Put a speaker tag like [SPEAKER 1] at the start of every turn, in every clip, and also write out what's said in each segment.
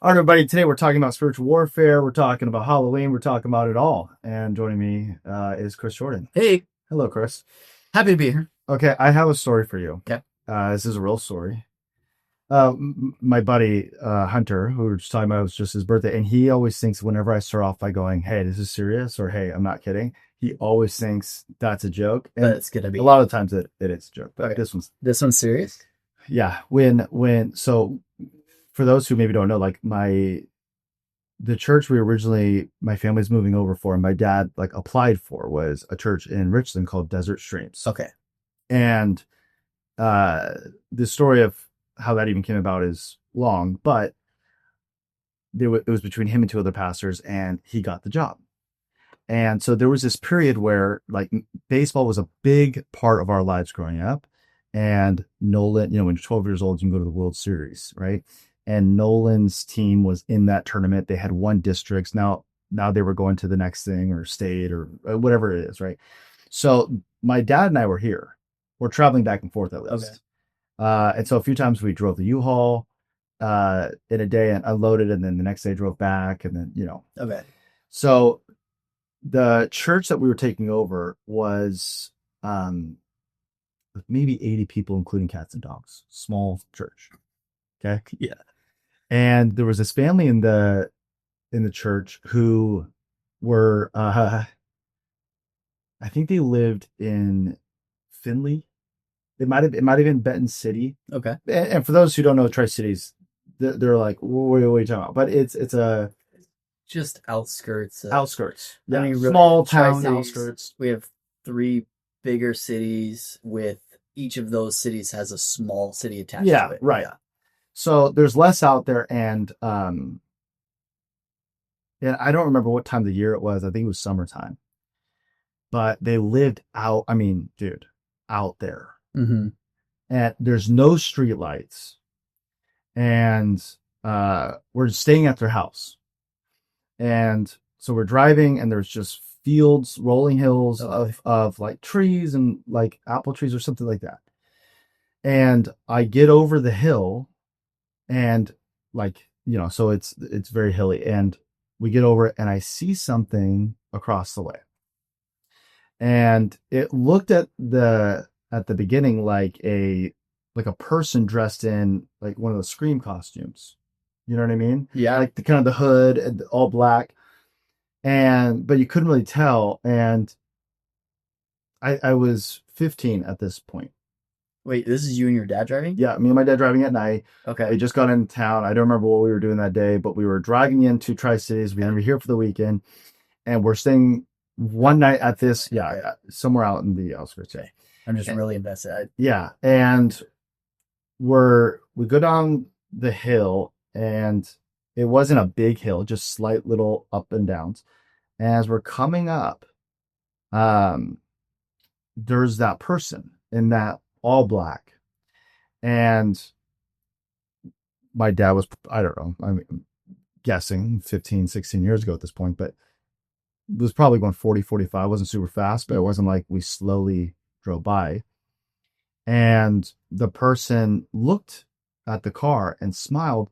[SPEAKER 1] All right, everybody. Today we're talking about spiritual warfare. We're talking about Halloween. We're talking about it all. And joining me is Chris Jordan.
[SPEAKER 2] Hey,
[SPEAKER 1] Hello, Chris.
[SPEAKER 2] happy to be here.
[SPEAKER 1] Okay, I have a story for you.
[SPEAKER 2] Okay.
[SPEAKER 1] This is a real story. My buddy Hunter, who we were just talking about, it was just his birthday, and he always thinks whenever I start off by going, "Hey, this is serious," or "Hey, I'm not kidding," he always thinks that's a joke.
[SPEAKER 2] But
[SPEAKER 1] And
[SPEAKER 2] it's gonna be
[SPEAKER 1] a lot of times it is a joke, but
[SPEAKER 2] okay.
[SPEAKER 1] this one's
[SPEAKER 2] serious.
[SPEAKER 1] yeah. So for those who maybe don't know, like the church my family's moving over for and my dad like applied for was a church in Richland called Desert Streams.
[SPEAKER 2] Okay.
[SPEAKER 1] And the story of how that even came about is long, but it was between him and two other pastors and he got the job. And so there was this period where like baseball was a big part of our lives growing up. And Nolan, when you're 12 years old, you can go to the World Series, right? And Nolan's team was in that tournament. They had won districts. Now they were going to the next thing or state or whatever it is, right? So my dad and I were here. We're traveling back and forth at least. Okay. And so a few times we drove the U-Haul in a day and unloaded, and then the next day drove back, and then.
[SPEAKER 2] Okay.
[SPEAKER 1] So the church that we were taking over was maybe 80 people, including cats and dogs. Small church. Okay.
[SPEAKER 2] Yeah.
[SPEAKER 1] And there was this family in the church who were I think they lived in Findlay. It might have been Benton City.
[SPEAKER 2] Okay.
[SPEAKER 1] And for those who don't know Tri-Cities, they're like, what are you talking about? But it's a
[SPEAKER 2] just outskirts.
[SPEAKER 1] Outskirts.
[SPEAKER 2] Yeah. I mean, really,
[SPEAKER 1] small town
[SPEAKER 2] Tri-Cities,
[SPEAKER 1] outskirts.
[SPEAKER 2] We have 3 bigger cities with each of those cities has a small city attached to it.
[SPEAKER 1] Right. Yeah. So there's less out there, and I don't remember what time of the year it was. I think it was summertime. But they lived out, I mean, dude, out there.
[SPEAKER 2] Mm-hmm.
[SPEAKER 1] And there's no street lights. And we're staying at their house. And so we're driving, and there's just fields, rolling hills of like trees and like apple trees or something like that. And I get over the hill, and like, so it's very hilly, and we get over it, and I see something across the way. And it looked at the beginning like a person dressed in like one of the Scream costumes. You know what I mean?
[SPEAKER 2] Yeah.
[SPEAKER 1] Like the kind of the hood and all black. But you couldn't really tell. And I was 15 at this point.
[SPEAKER 2] Wait, this is you and your dad driving?
[SPEAKER 1] Yeah, me and my dad driving at night.
[SPEAKER 2] Okay.
[SPEAKER 1] We just got into town. I don't remember what we were doing that day, but we were driving into Tri-Cities. We were here for the weekend, and we're staying one night at this, somewhere out in the outskirts.
[SPEAKER 2] Okay. I'm just really invested.
[SPEAKER 1] Yeah, and we go down the hill, and it wasn't a big hill, just slight little up and downs. And as we're coming up, there's that person in that all black, and my dad was, I don't know, I'm guessing 15, 16 years ago at this point, but was probably going 40, 45. It wasn't super fast, but it wasn't like we slowly drove by. And the person looked at the car and smiled,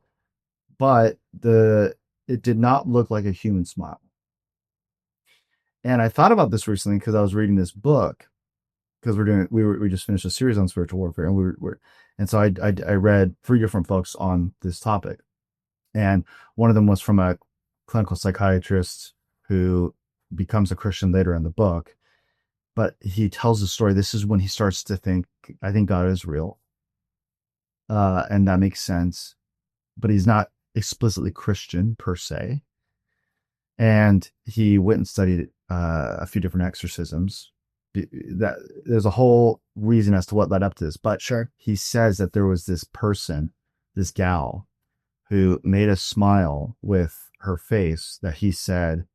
[SPEAKER 1] but it did not look like a human smile. And I thought about this recently because I was reading this book, because we just finished a series on spiritual warfare, and so I read 3 different books on this topic, and one of them was from a clinical psychiatrist who becomes a Christian later in the book, but he tells the story. This is when he starts to think, I think God is real, and that makes sense, but he's not explicitly Christian per se, and he went and studied a few different exorcisms. That there's a whole reason as to what led up to this, but
[SPEAKER 2] sure,
[SPEAKER 1] he says that there was this person, this gal, who made a smile with her face that he said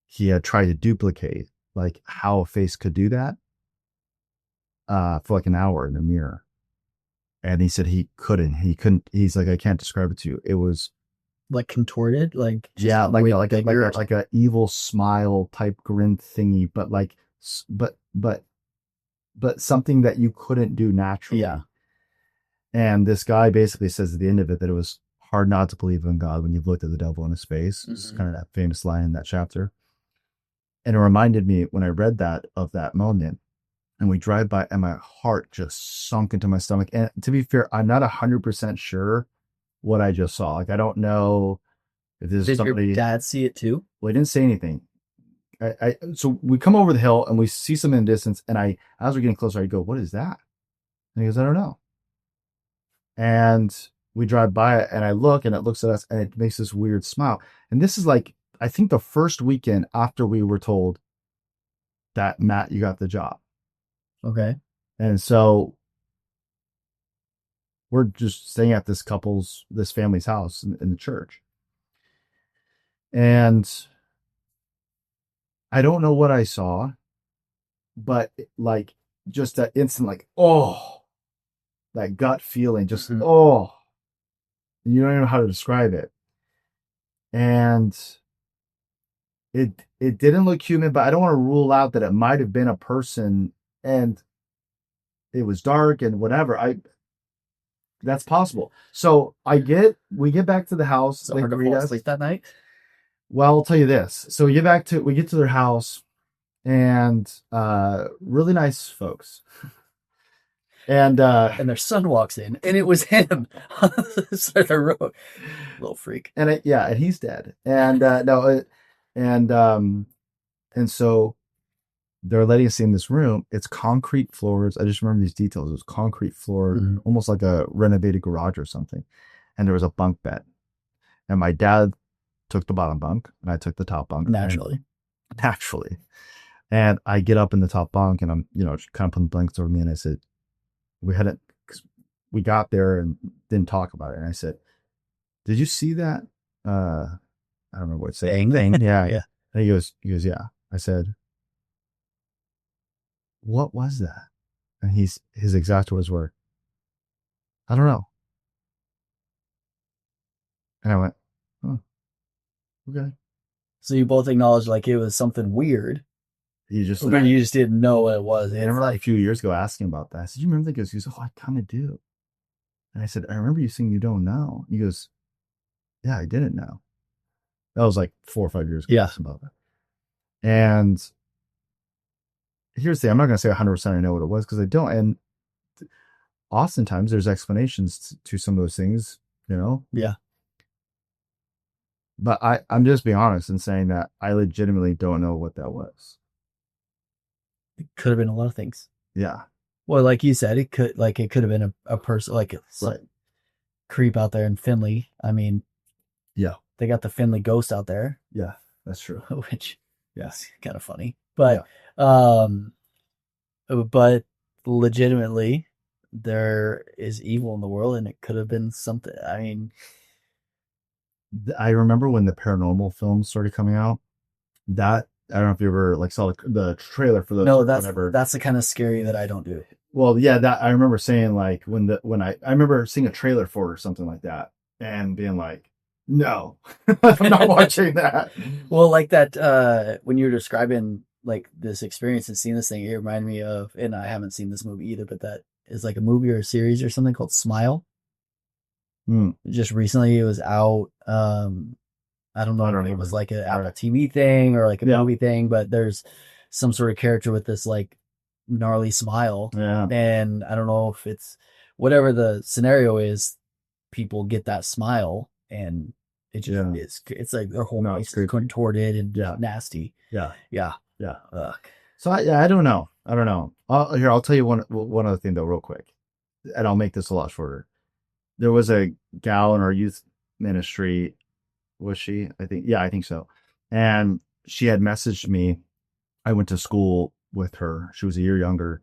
[SPEAKER 1] he had tried to duplicate, like how a face could do that, for like an hour in the mirror. And he said he couldn't. He's like, I can't describe it to you. It was
[SPEAKER 2] like contorted, like
[SPEAKER 1] like a evil smile type grin thingy, but like, but something that you couldn't do naturally.
[SPEAKER 2] Yeah.
[SPEAKER 1] And this guy basically says at the end of it that it was hard not to believe in God when you've looked at the devil in his face. It's
[SPEAKER 2] Mm-hmm.
[SPEAKER 1] kind of that famous line in that chapter. And it reminded me when I read that of that moment. And we drive by, and my heart just sunk into my stomach. And to be fair, I'm not 100% sure what I just saw. Like, I don't know if this is
[SPEAKER 2] Did your
[SPEAKER 1] somebody.
[SPEAKER 2] dad see it too?
[SPEAKER 1] Well, he didn't say anything. So we come over the hill and we see something in the distance. And as we're getting closer, I go, "What is that?" And he goes, "I don't know." And we drive by it, and I look, and it looks at us, and it makes this weird smile. And this is like, I think the first weekend after we were told that, Matt, you got the job.
[SPEAKER 2] Okay.
[SPEAKER 1] And so we're just staying at this family's house in the church. And I don't know what I saw, but like just that instant, like, oh, that gut feeling, just,
[SPEAKER 2] Mhm.
[SPEAKER 1] oh, you don't even know how to describe it. And it didn't look human, but I don't want to rule out that it might have been a person, and it was dark and whatever. That's possible. So we get back to the house.
[SPEAKER 2] So
[SPEAKER 1] They
[SPEAKER 2] hard to
[SPEAKER 1] greet
[SPEAKER 2] fall
[SPEAKER 1] us.
[SPEAKER 2] asleep that night.
[SPEAKER 1] Well, I'll tell you this. So we get to their house, and really nice folks. And
[SPEAKER 2] And their son walks in, and it was him on the side of the road. Little freak.
[SPEAKER 1] and he's dead. And no, and and so they're letting us in this room. It's concrete floors. I just remember these details. It was concrete floor,
[SPEAKER 2] Mhm.
[SPEAKER 1] almost like a renovated garage or something. And there was a bunk bed. And my dad took the bottom bunk, and I took the top bunk.
[SPEAKER 2] Naturally.
[SPEAKER 1] Naturally. And I get up in the top bunk, and I'm, kind of putting blankets over me. And I said, we got there and didn't talk about it. And I said, "Did you see that? I don't remember what it's saying.
[SPEAKER 2] Thing.
[SPEAKER 1] Yeah.
[SPEAKER 2] Yeah.
[SPEAKER 1] And he goes, yeah. I said, "What was that?" And his exact words were, "I don't know." And I went, "Oh, okay."
[SPEAKER 2] So you both acknowledged like it was something weird,
[SPEAKER 1] He just,
[SPEAKER 2] but you just didn't know what it was.
[SPEAKER 1] I
[SPEAKER 2] It's
[SPEAKER 1] remember like a
[SPEAKER 2] like,
[SPEAKER 1] few years ago asking about that. I said, "You remember that?" He goes, "Oh, I kind of do." And I said, "I remember you saying you don't know." He goes, "Yeah, I didn't know." That was like 4 or 5 years ago.
[SPEAKER 2] yeah.
[SPEAKER 1] About that. And here's the thing, I'm not going to say 100% I know what it was, because I don't. And oftentimes there's explanations to some of those things,
[SPEAKER 2] Yeah.
[SPEAKER 1] but I'm just being honest and saying that I legitimately don't know what that was.
[SPEAKER 2] It could have been a lot of things.
[SPEAKER 1] Yeah.
[SPEAKER 2] Well, like you said, it could have been a person, like some
[SPEAKER 1] Right.
[SPEAKER 2] creep out there in Finley. I mean,
[SPEAKER 1] Yeah.
[SPEAKER 2] they got the Finley ghost out there,
[SPEAKER 1] Yeah. That's true.
[SPEAKER 2] which
[SPEAKER 1] Yeah.
[SPEAKER 2] is kind of funny. Um, but legitimately, there is evil in the world, and it could have been something. I mean,
[SPEAKER 1] I remember when the paranormal films started coming out, that, I don't know if you ever like saw the trailer for those.
[SPEAKER 2] no,
[SPEAKER 1] Whenever.
[SPEAKER 2] that's the kind of scary that I don't do.
[SPEAKER 1] Well, yeah, that I remember saying, like, when I remember seeing a trailer for it or something like that and being like, "No, I'm not watching that."
[SPEAKER 2] Well, like that, when you were describing like this experience and seeing this thing, it reminded me of, and I haven't seen this movie either, but that is like a movie or a series or something called Smile.
[SPEAKER 1] Hmm.
[SPEAKER 2] Just recently it was out. I don't know
[SPEAKER 1] I don't
[SPEAKER 2] if it
[SPEAKER 1] even.
[SPEAKER 2] was like an
[SPEAKER 1] All
[SPEAKER 2] Apple
[SPEAKER 1] right.
[SPEAKER 2] TV thing or like a
[SPEAKER 1] Yeah.
[SPEAKER 2] movie thing, but there's some sort of character with this like gnarly smile.
[SPEAKER 1] Yeah.
[SPEAKER 2] And I don't know if it's whatever the scenario is, people get that smile and it just
[SPEAKER 1] Yeah.
[SPEAKER 2] it's like their whole
[SPEAKER 1] No,
[SPEAKER 2] face
[SPEAKER 1] it's
[SPEAKER 2] is
[SPEAKER 1] creepy.
[SPEAKER 2] contorted and
[SPEAKER 1] Yeah.
[SPEAKER 2] nasty.
[SPEAKER 1] Yeah.
[SPEAKER 2] Yeah.
[SPEAKER 1] Yeah.
[SPEAKER 2] Ugh.
[SPEAKER 1] So I don't know. I don't know. I'll tell you one other thing though, real quick, and I'll make this a lot shorter. There was a gal in our youth ministry. Was she? I think. Yeah, I think so. And she had messaged me. I went to school with her. She was a year younger.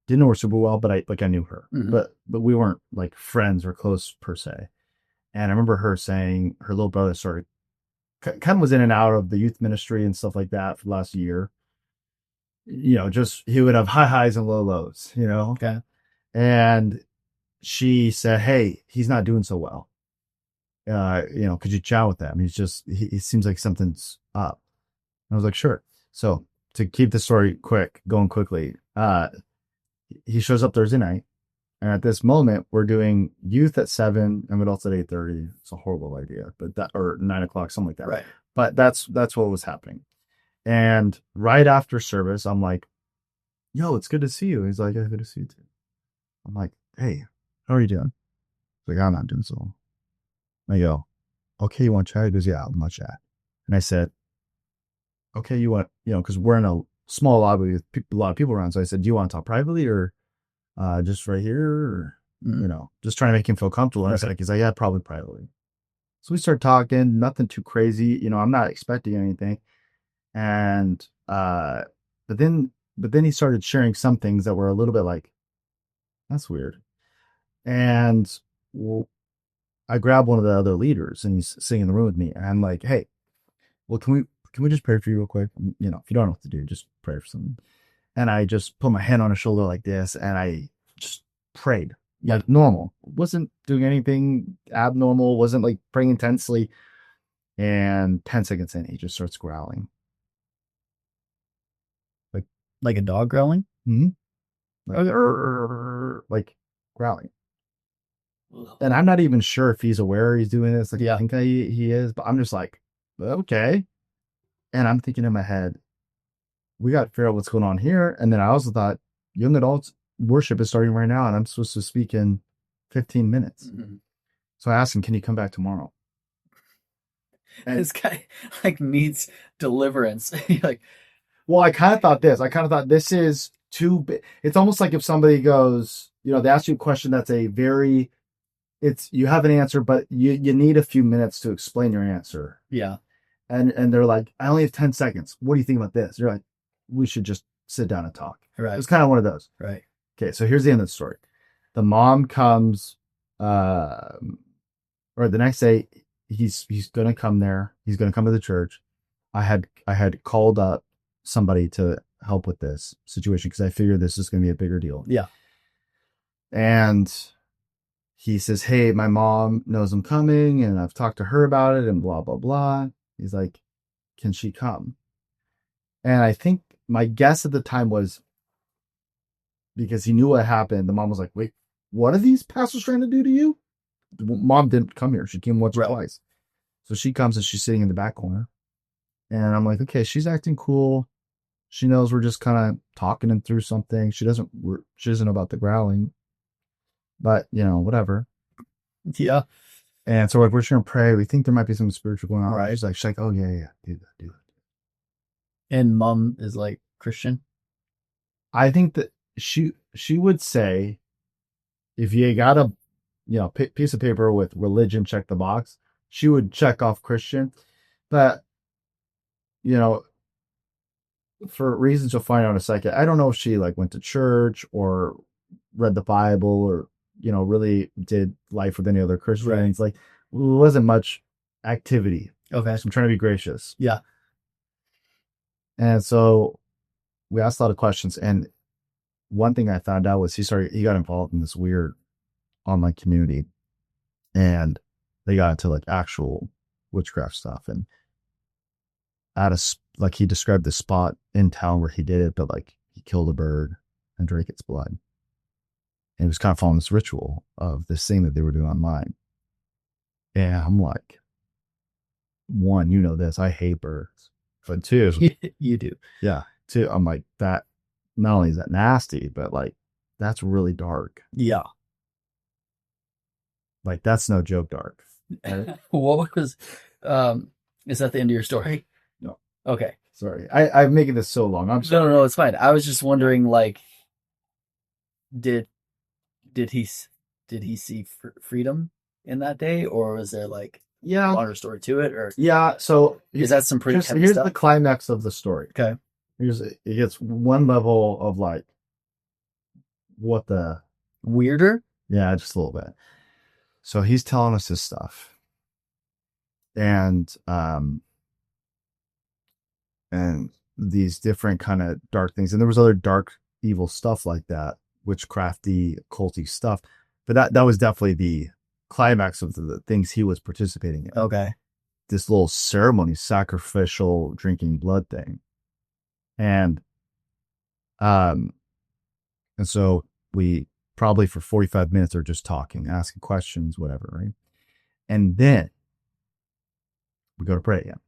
[SPEAKER 1] Didn't know her super well, but I knew her.
[SPEAKER 2] Mhm.
[SPEAKER 1] But we weren't like friends or close per se. And I remember her saying her little brother started kind of was in and out of the youth ministry and stuff like that for the last year. Just he would have high highs and low lows.
[SPEAKER 2] Okay.
[SPEAKER 1] And she said, "Hey, he's not doing so well. Could you chat with him? He seems like something's up." And I was like, "Sure." So to keep the story going quickly, he shows up Thursday night. And at this moment, we're doing youth at 7 and adults at 8:30. It's a horrible idea, but that or 9 o'clock, something like that.
[SPEAKER 2] Right.
[SPEAKER 1] But that's what was happening. And right after service, I'm like, "Yo, it's good to see you." He's like, "Yeah, good to see you too." I'm like, "Hey, how are you doing?" He's like, "I'm not doing so well." I go, "Okay, you want to chat?" He goes, "Yeah, I want to chat." And I said, "Okay, you want, because we're in a small lobby with a lot of people around." So I said, "Do you want to talk privately or just right here?" Or, just trying to make him feel comfortable. And he's like, "Yeah, probably privately." So we start talking, nothing too crazy. I'm not expecting anything. And, but then he started sharing some things that were a little bit like, that's weird. And well, I grabbed one of the other leaders and he's sitting in the room with me. And I'm like, "Hey, well, can we just pray for you real quick? If you don't know what to do, just pray for something." And I just put my hand on his shoulder like this and I just prayed like normal. Wasn't doing anything abnormal, wasn't like praying intensely. And 10 seconds in, he just starts growling.
[SPEAKER 2] Like a dog growling?
[SPEAKER 1] Mm-hmm. Like growling. And I'm not even sure if he's aware he's doing this. Like, I think he is, but I'm just like, okay. And I'm thinking in my head, we got to figure out what's going on here. And then I also thought, young adults worship is starting right now, and I'm supposed to speak in 15 minutes. Mm-hmm. So I asked him, "Can you come back tomorrow?"
[SPEAKER 2] And this guy like needs deliverance. Like,
[SPEAKER 1] well, I kind of thought this is too big. It's almost like if somebody goes, they ask you a question that's you have an answer, but you need a few minutes to explain your answer.
[SPEAKER 2] Yeah.
[SPEAKER 1] And they're like, "I only have 10 seconds. What do you think about this?" You're like, "We should just sit down and talk."
[SPEAKER 2] Right.
[SPEAKER 1] It's kind of one of those.
[SPEAKER 2] Right.
[SPEAKER 1] Okay, so here's the end of the story. The mom comes, or the next day, he's gonna come there. He's gonna come to the church. I had called up somebody to help with this situation because I figured this is gonna be a bigger deal.
[SPEAKER 2] Yeah.
[SPEAKER 1] And he says, "Hey, my mom knows I'm coming, and I've talked to her about it, and blah blah blah." He's like, "Can she come?" And I think my guess at the time was because he knew what happened. The mom was like, "Wait, what are these pastors trying to do to you?" The mom didn't come here. She came once or twice. So she comes and she's sitting in the back corner. And I'm like, okay, she's acting cool. She knows we're just kind of talking him through something. She doesn't know about the growling. But, whatever.
[SPEAKER 2] Yeah.
[SPEAKER 1] And so like we're trying to pray. We think there might be something spiritual going on. Right. She's like, "Oh yeah, do that.
[SPEAKER 2] And mom is like Christian.
[SPEAKER 1] I think that she would say, if you got a piece of paper with religion, check the box, she would check off Christian. But for reasons you'll find out in a second, I don't know if she like went to church or read the Bible or really did life with any other Christians. Like, wasn't much activity.
[SPEAKER 2] Okay.
[SPEAKER 1] So I'm trying to be gracious.
[SPEAKER 2] Yeah.
[SPEAKER 1] And so we asked a lot of questions, and one thing I found out was he got involved in this weird online community, and they got into like actual witchcraft stuff. And like he described the spot in town where he did it, but like he killed a bird and drank its blood. And he was kind of following this ritual of this thing that they were doing online. And I'm like, one, this, I hate birds. But two,
[SPEAKER 2] you do.
[SPEAKER 1] Yeah. Two, I'm like, that not only is that nasty, but like that's really dark.
[SPEAKER 2] Yeah.
[SPEAKER 1] Like that's no joke dark.
[SPEAKER 2] What was is that the end of your story?
[SPEAKER 1] No.
[SPEAKER 2] Okay.
[SPEAKER 1] Sorry. I'm making this so long. I'm sorry.
[SPEAKER 2] No, it's fine. I was just wondering, like, did he see freedom in that day, or was there like a longer story to it, or
[SPEAKER 1] so
[SPEAKER 2] is that some pretty heavy
[SPEAKER 1] here's
[SPEAKER 2] stuff?
[SPEAKER 1] The climax of the story.
[SPEAKER 2] Okay.
[SPEAKER 1] It gets one level of like what the
[SPEAKER 2] weirder.
[SPEAKER 1] Yeah, just a little bit. So he's telling us this stuff, and these different kind of dark things, and there was other dark, evil stuff like that, witchcrafty, occulty stuff, but that was definitely the climax of the things he was participating in.
[SPEAKER 2] Okay.
[SPEAKER 1] This little ceremony, sacrificial drinking blood thing, and so we probably for 45 minutes or just talking, asking questions, whatever, right? And then we go to pray again.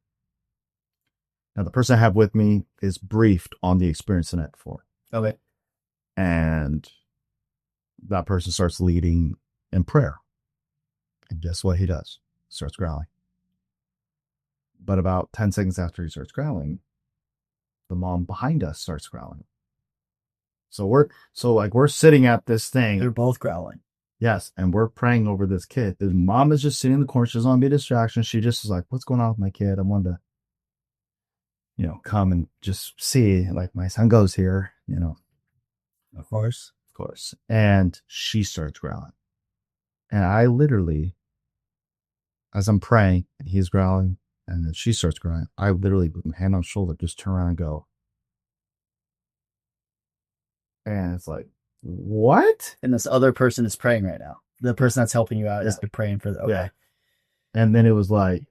[SPEAKER 1] Now, the person I have with me is briefed on the experience the night before.
[SPEAKER 2] Okay.
[SPEAKER 1] And that person starts leading in prayer. And guess what he does? Starts growling. But about 10 seconds after he starts growling, the mom behind us starts growling. So we're sitting at this thing.
[SPEAKER 2] They're both growling.
[SPEAKER 1] Yes, and we're praying over this kid. The mom is just sitting in the corner. She doesn't want to be a distraction. She just is like, what's going on with my kid? I wanted to, come and just see, like, my son goes here,
[SPEAKER 2] Of course.
[SPEAKER 1] Of course. And she starts growling. And I literally, as I'm praying, and he's growling, and then she starts growling, I literally, with my hand on shoulder, just turn around and go. And it's like, what?
[SPEAKER 2] And this other person is praying right now. The person that's helping you out is praying for the, okay.
[SPEAKER 1] Yeah. And then it was like,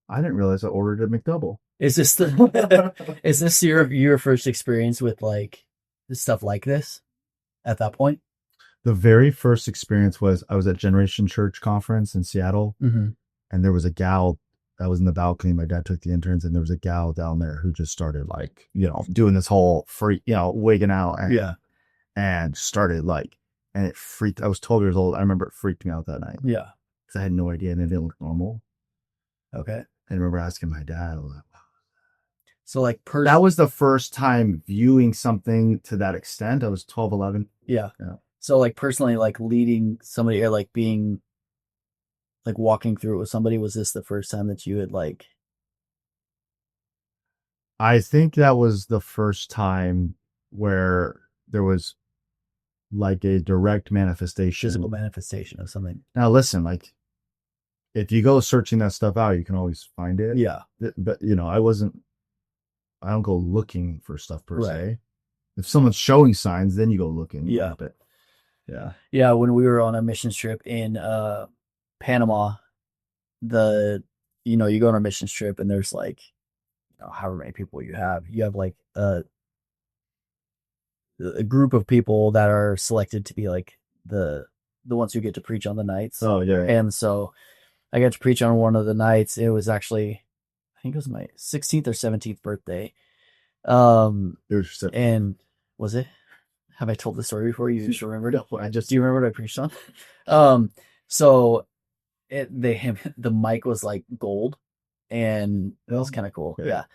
[SPEAKER 1] I didn't realize I ordered a McDouble.
[SPEAKER 2] Is this your first experience with like stuff like this at that point?
[SPEAKER 1] The very first experience was I was at Generation Church Conference in Seattle, and there was a gal that was in the balcony. My dad took the interns, and there was a gal down there who just started like, doing this whole free, wigging out. And started like, and it freaked. I was 12 years old. I remember it freaked me out that night.
[SPEAKER 2] Yeah.
[SPEAKER 1] Because I had no idea, and it didn't look normal.
[SPEAKER 2] Okay.
[SPEAKER 1] I remember asking my dad, I was like, wow.
[SPEAKER 2] So like
[SPEAKER 1] that was the first time viewing something to that extent. I was 12, 11.
[SPEAKER 2] Yeah. So like personally, like leading somebody or like being like walking through it with somebody, was this the first time that you had like?
[SPEAKER 1] I think that was the first time where there was like a direct manifestation.
[SPEAKER 2] Physical manifestation of something.
[SPEAKER 1] Now listen, like, if you go searching that stuff out, you can always find it.
[SPEAKER 2] Yeah.
[SPEAKER 1] But, I don't go looking for stuff per se. If someone's showing signs, then you go looking.
[SPEAKER 2] Yeah.
[SPEAKER 1] But yeah.
[SPEAKER 2] Yeah. When we were on a mission trip in Panama, you go on a mission trip and there's like, however many people you have like a group of people that are selected to be like the ones who get to preach on the nights.
[SPEAKER 1] Oh yeah.
[SPEAKER 2] And so I got to preach on one of the nights. It was actually, I think it was my 16th or 17th birthday. And was it? Have I told the story before? You just remembered?
[SPEAKER 1] No,
[SPEAKER 2] do you remember what I preached on? So the mic was like gold, and that was kind of cool. Okay. Yeah.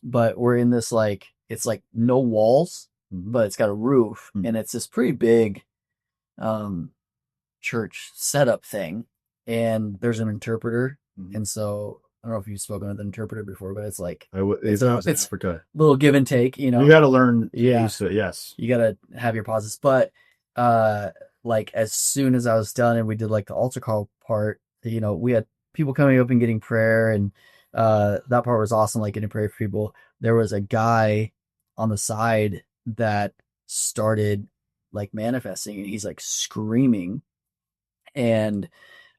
[SPEAKER 2] But we're in this like, it's like no walls, but it's got a roof, and it's this pretty big church setup thing, and there's an interpreter, and so I don't know if you've spoken with an interpreter before, but it's like it's
[SPEAKER 1] Africa.
[SPEAKER 2] Little give and take,
[SPEAKER 1] You got to learn.
[SPEAKER 2] Yeah.
[SPEAKER 1] Yes.
[SPEAKER 2] You got to have your pauses, but like as soon as I was done and we did like the altar call part, we had people coming up and getting prayer, and that part was awesome, like getting prayer for people. There was a guy on the side that started like manifesting, and he's like screaming, and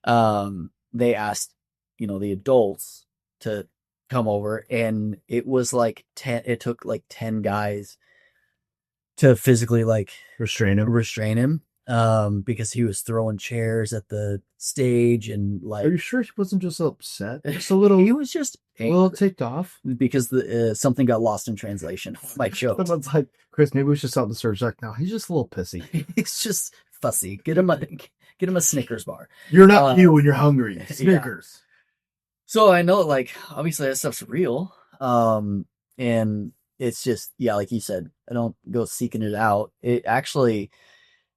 [SPEAKER 2] they asked the adults to come over, and it was like it took like 10 guys to physically like
[SPEAKER 1] restrain
[SPEAKER 2] him because he was throwing chairs at the stage, and like,
[SPEAKER 1] are you sure he wasn't just upset? Just a little.
[SPEAKER 2] He was just
[SPEAKER 1] a little ticked off
[SPEAKER 2] because something got lost in translation. My joke.
[SPEAKER 1] Someone's like, Chris, maybe we should stop the search. Like, no, he's just a little pissy.
[SPEAKER 2] He's just fussy. Get him a Snickers bar.
[SPEAKER 1] You're not you when you're hungry. Snickers.
[SPEAKER 2] Yeah. So I know, like, obviously that stuff's real. And it's just, yeah, like you said, I don't go seeking it out. It actually,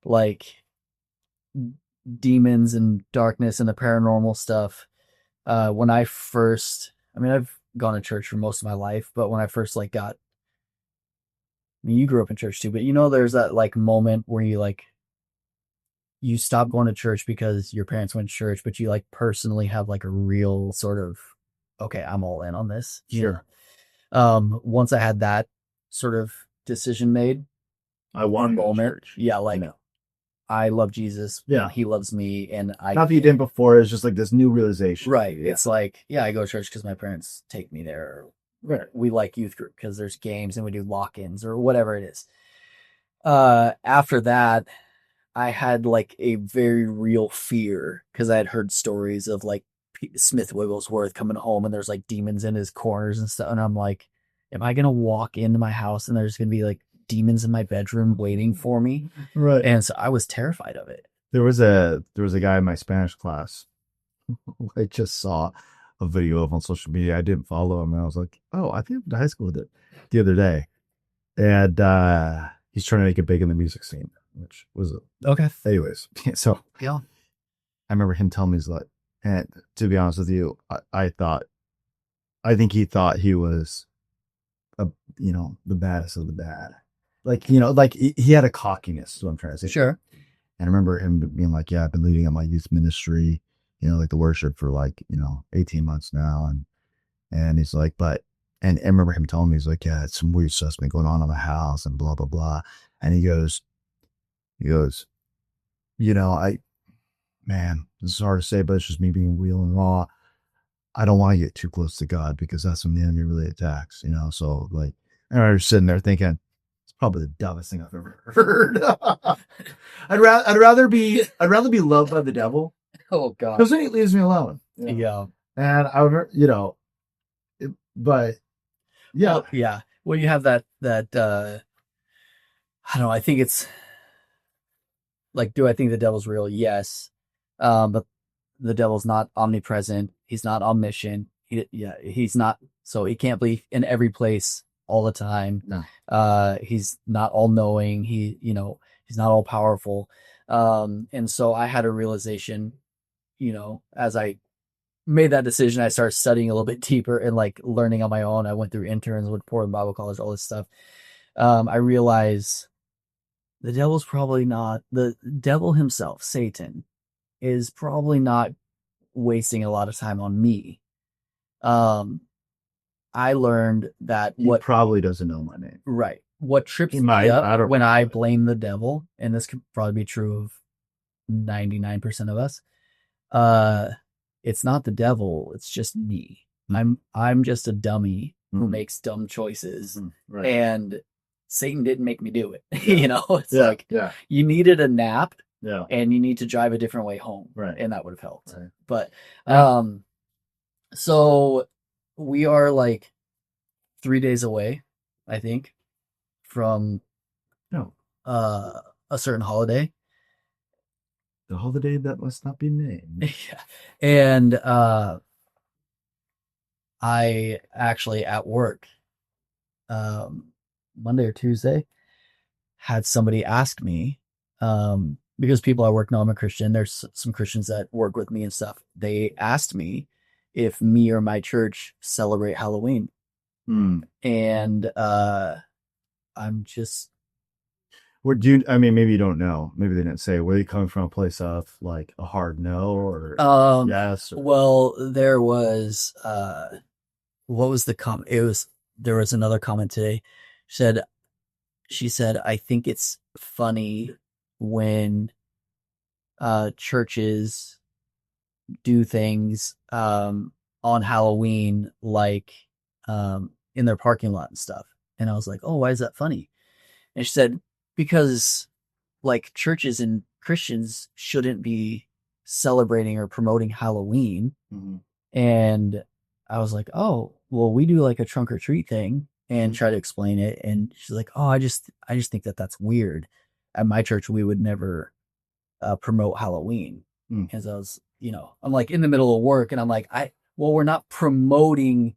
[SPEAKER 2] like, demons and darkness and the paranormal stuff. When I first, I've gone to church for most of my life, but when I first like you grew up in church too, but there's that like moment where you stop going to church because your parents went to church, but you like personally have like a real sort of, okay, I'm all in on this.
[SPEAKER 1] Sure.
[SPEAKER 2] Once I had that sort of decision made,
[SPEAKER 1] I won
[SPEAKER 2] church. Yeah. Like, I love Jesus.
[SPEAKER 1] Yeah.
[SPEAKER 2] He loves me. And
[SPEAKER 1] not that you didn't before. It's just like this new realization.
[SPEAKER 2] Right. Yeah. It's like, yeah, I go to church because my parents take me there.
[SPEAKER 1] Right.
[SPEAKER 2] We like youth group because there's games and we do lock-ins or whatever it is. After that, I had like a very real fear because I had heard stories of like Smith Wigglesworth coming home and there's like demons in his corners and stuff. And I'm like, am I gonna walk into my house and there's gonna be like demons in my bedroom waiting for me?
[SPEAKER 1] Right.
[SPEAKER 2] And so I was terrified of it.
[SPEAKER 1] There was a guy in my Spanish class. I just saw a video of on social media. I didn't follow him, and I was like, "Oh, I think I went to high school with it the other day." And he's trying to make it big in the music scene, which was
[SPEAKER 2] Okay.
[SPEAKER 1] anyways. So
[SPEAKER 2] Yeah.
[SPEAKER 1] I remember him telling me he's like, and to be honest with you, I think he thought he was a the baddest of the bad. Like like he had a cockiness. Is what I'm trying to say.
[SPEAKER 2] Sure.
[SPEAKER 1] And I remember him being like, "Yeah, I've been leading at my youth ministry, like the worship for like 18 months now." And he's like, "But," and I remember him telling me, he's like, "Yeah, it's some weird stuff's been going on in the house and blah blah blah." And he goes, I man, this is hard to say, but it's just me being real and raw. I don't want to get too close to God because that's when the enemy really attacks, So like, and I was sitting there thinking, it's probably the dumbest thing I've ever heard. I'd rather be loved by the devil
[SPEAKER 2] Oh God.
[SPEAKER 1] because then he leaves me alone.
[SPEAKER 2] Yeah.
[SPEAKER 1] And I would, but yeah,
[SPEAKER 2] Well, yeah. Well, you have that I don't know. I think it's like, do I think the devil's real? Yes. But the devil's not omnipresent. He's not omniscient. He's not. So he can't be in every place all the time.
[SPEAKER 1] no,
[SPEAKER 2] He's not all knowing. He's not all powerful. And so I had a realization, as I made that decision, I started studying a little bit deeper and like learning on my own. I went through interns, went to Portland Bible College, all this stuff. I realized the devil himself, Satan, is probably not wasting a lot of time on me. I learned that
[SPEAKER 1] he probably doesn't know my name.
[SPEAKER 2] What trips
[SPEAKER 1] He
[SPEAKER 2] me
[SPEAKER 1] might.
[SPEAKER 2] up
[SPEAKER 1] I don't.
[SPEAKER 2] when I blame the devil, and this could probably be true of 99% of us, it's not the devil, it's just me. I'm just a dummy who makes dumb choices,
[SPEAKER 1] Right.
[SPEAKER 2] and Satan didn't make me do it. It's
[SPEAKER 1] Yeah.
[SPEAKER 2] like
[SPEAKER 1] Yeah.
[SPEAKER 2] you needed a nap
[SPEAKER 1] Yeah.
[SPEAKER 2] and you need to drive a different way home,
[SPEAKER 1] Right.
[SPEAKER 2] and that would have helped.
[SPEAKER 1] Right.
[SPEAKER 2] But
[SPEAKER 1] Yeah.
[SPEAKER 2] so we are like 3 days away, I think, from
[SPEAKER 1] No.
[SPEAKER 2] a certain holiday.
[SPEAKER 1] The holiday that must not be named.
[SPEAKER 2] Yeah. And I actually at work, Monday or Tuesday, had somebody ask me, because people I work know I'm a Christian. There's some Christians that work with me and stuff. They asked me if me or my church celebrate Halloween. And I'm just,
[SPEAKER 1] I mean, maybe you don't know. Maybe they didn't say. Were you coming from a place of like a hard no or yes?
[SPEAKER 2] Well, there was, what was the comment? There was another comment today. She said, I think it's funny when churches do things on Halloween, like in their parking lot and stuff. And I was like, oh, why is that funny? And she said, because like churches and Christians shouldn't be celebrating or promoting Halloween. And I was like, oh, well, we do like a trunk or treat thing, and try to explain it. And she's like, oh, I just think that that's weird. At my church, we would never promote Halloween. Because I was, I'm like in the middle of work, and I'm like, well, we're not promoting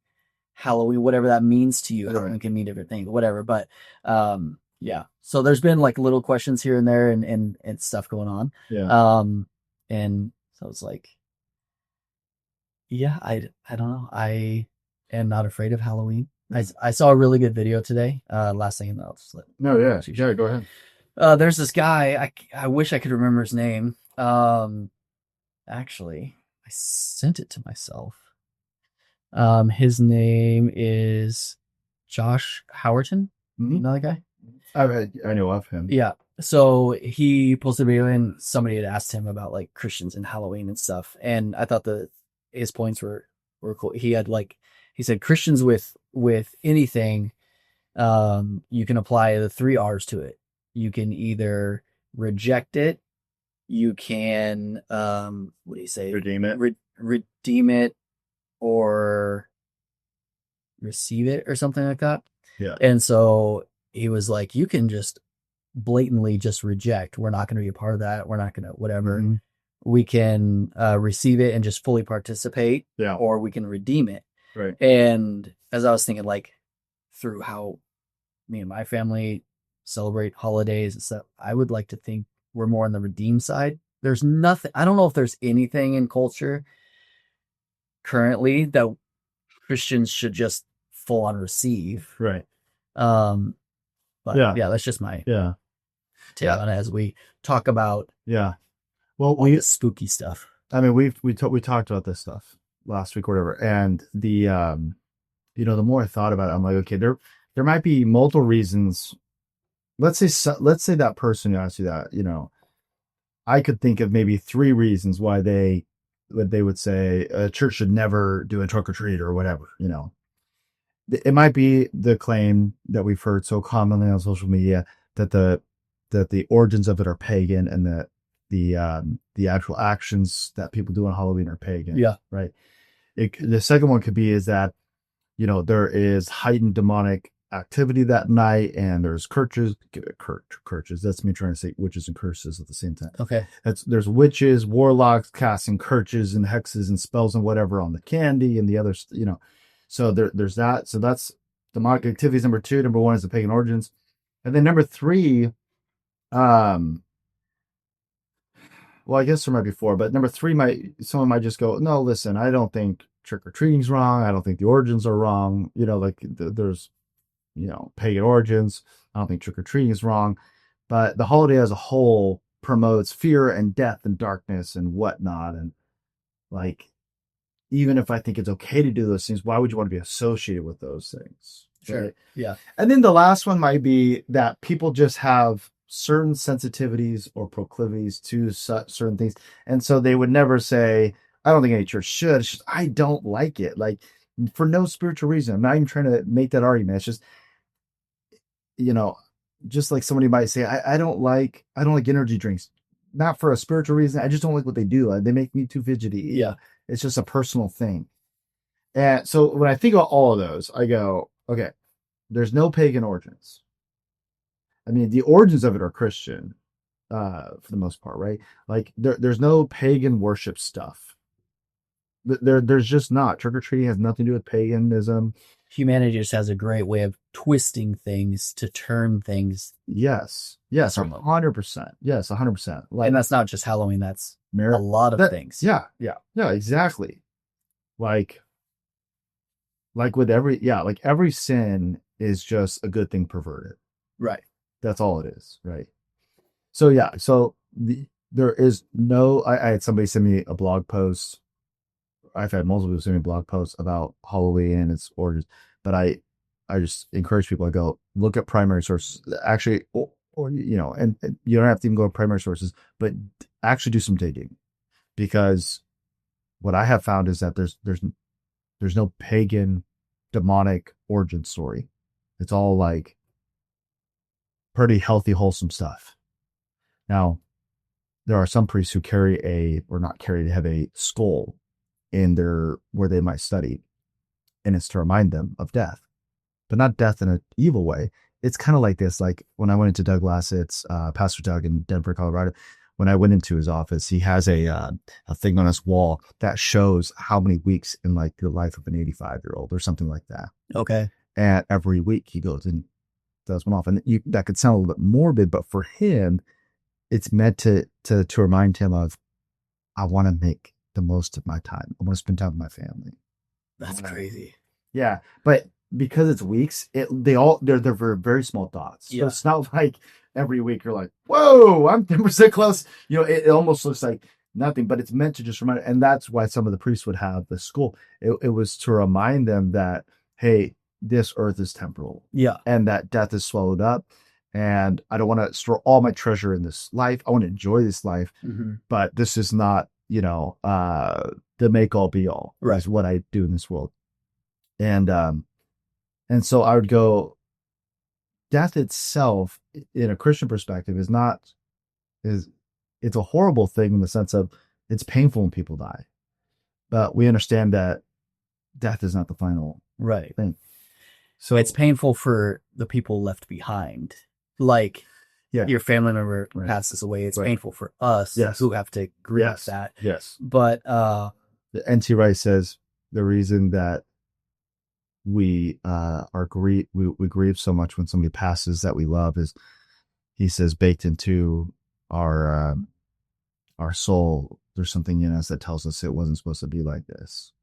[SPEAKER 2] Halloween, whatever that means to you. Halloween can mean different things, whatever. But yeah. So there's been like little questions here and there, and stuff going on.
[SPEAKER 1] Yeah.
[SPEAKER 2] And so it's like, yeah, I don't know. I am not afraid of Halloween. I saw a really good video today. Last thing, and I'll just let.
[SPEAKER 1] No, yeah. Yeah, go ahead.
[SPEAKER 2] There's this guy. I wish I could remember his name. Actually, I sent it to myself. His name is Josh Howerton. You know that guy?
[SPEAKER 1] I know of him.
[SPEAKER 2] Yeah. So he posted a video, and somebody had asked him about like Christians and Halloween and stuff. And I thought his points were cool. He said Christians with anything, you can apply the 3 R's to it. You can either reject it, you can what do you say?
[SPEAKER 1] Redeem it.
[SPEAKER 2] Redeem it or receive it or something like that.
[SPEAKER 1] Yeah.
[SPEAKER 2] And so he was like, you can just blatantly just reject. We're not going to be a part of that. We're not going to whatever.
[SPEAKER 1] Mhm.
[SPEAKER 2] We can receive it and just fully participate,
[SPEAKER 1] Yeah.
[SPEAKER 2] or we can redeem it.
[SPEAKER 1] Right.
[SPEAKER 2] And as I was thinking, like through how me and my family celebrate holidays and stuff, I would like to think we're more on the redeem side. There's nothing, I don't know if there's anything in culture currently that Christians should just full on receive.
[SPEAKER 1] Right.
[SPEAKER 2] Um, but
[SPEAKER 1] Yeah.
[SPEAKER 2] yeah, that's just my
[SPEAKER 1] Yeah.
[SPEAKER 2] take
[SPEAKER 1] Yeah.
[SPEAKER 2] on it as we talk about
[SPEAKER 1] Yeah. Well,
[SPEAKER 2] all the spooky stuff.
[SPEAKER 1] I mean, we talked about this stuff last week or whatever, and the the more I thought about it, I'm like, okay, there might be multiple reasons. Let's say that person who asked you that, I could think of maybe 3 reasons why they would say a church should never do a trick or treat or whatever. It might be the claim that we've heard so commonly on social media that the origins of it are pagan, and that the actual actions that people do on Halloween are pagan.
[SPEAKER 2] Yeah.
[SPEAKER 1] Right. The second one could be is that there is heightened demonic activity that night, and there's curses. That's me trying to say witches and curses at the same time.
[SPEAKER 2] Okay.
[SPEAKER 1] There's witches, warlocks casting curses and hexes and spells and whatever on the candy and the others. So there's that. So that's demonic activities. Number 2. Number 1 is the pagan origins, and then number 3. Well, I guess there might be 4, but number 3 someone might just go, no, listen, I don't think trick or treating's wrong. I don't think the origins are wrong. There's pagan origins. I don't think trick or treating is wrong, but the holiday as a whole promotes fear and death and darkness and whatnot. And like, even if I think it's okay to do those things, why would you want to be associated with those things?
[SPEAKER 2] Sure.
[SPEAKER 1] Right?
[SPEAKER 2] Yeah.
[SPEAKER 1] And then the last one might be that people just have certain sensitivities or proclivities to certain things. And so they would never say, I don't think any church should. It's just, I don't like it. Like, for no spiritual reason. I'm not even trying to make that argument. It's just, just like somebody might say, I don't like energy drinks. Not for a spiritual reason. I just don't like what they do. They make me too fidgety.
[SPEAKER 2] Yeah.
[SPEAKER 1] It's just a personal thing. And so when I think about all of those, I go, okay, there's no pagan origins. I mean, the origins of it are Christian, for the most part, right? Like there's no pagan worship stuff. There's just not. Trick or treating has nothing to do with paganism.
[SPEAKER 2] Humanity just has a great way of twisting things to turn things.
[SPEAKER 1] Yes, 100%. Yes, 100%.
[SPEAKER 2] And that's not just Halloween. That's a lot of things.
[SPEAKER 1] Yeah, exactly. Like with every sin is just a good thing perverted.
[SPEAKER 2] Right.
[SPEAKER 1] That's all it is, right? So yeah, there is no. I had somebody send me a blog post. I've had multiple people send me blog posts about Halloween and its origins, but I just encourage people to go look at primary sources. Actually, or and you don't have to even go to primary sources, but actually do some digging, because what I have found is that there's no pagan demonic origin story. It's all like pretty healthy, wholesome stuff. Now, there are some priests who have a skull in where they might study, and it's to remind them of death, but not death in an evil way. It's kind of like this. Like when I went into Doug Lassett's, Pastor Doug in Denver, Colorado, when I went into his office, he has a thing on his wall that shows how many weeks in like the life of an 85-year-old or something like that.
[SPEAKER 2] Okay.
[SPEAKER 1] And every week he goes and does one off, and that could sound a little bit morbid, but for him, it's meant to remind him of, I want to make the most of my time. I want to spend time with my family.
[SPEAKER 2] That's crazy.
[SPEAKER 1] Yeah, but because it's weeks, they're very, very small dots. So it's not like every week you're like, whoa, I'm 10% close. It almost looks like nothing, but it's meant to just remind. And that's why some of the priests would have the skull. It was to remind them that, hey, this earth is temporal.
[SPEAKER 2] Yeah. And
[SPEAKER 1] that death is swallowed up. And I don't want to store all my treasure in this life. I want to enjoy this life, but this is not, the make all be all.
[SPEAKER 2] Right.
[SPEAKER 1] Is what I do in this world. And so I would go, death itself in a Christian perspective is not is it's a horrible thing in the sense of it's painful when people die, but we understand that death is not the final
[SPEAKER 2] Right.
[SPEAKER 1] thing. So
[SPEAKER 2] It's painful for the people left behind. Like
[SPEAKER 1] yeah,
[SPEAKER 2] your family member
[SPEAKER 1] right,
[SPEAKER 2] passes away. It's
[SPEAKER 1] right,
[SPEAKER 2] painful for us
[SPEAKER 1] yes,
[SPEAKER 2] who have to grieve
[SPEAKER 1] yes,
[SPEAKER 2] that.
[SPEAKER 1] yes.
[SPEAKER 2] But
[SPEAKER 1] The N.T. Wright says the reason that we we grieve so much when somebody passes that we love is, he says, baked into our soul, there's something in us that tells us it wasn't supposed to be like this.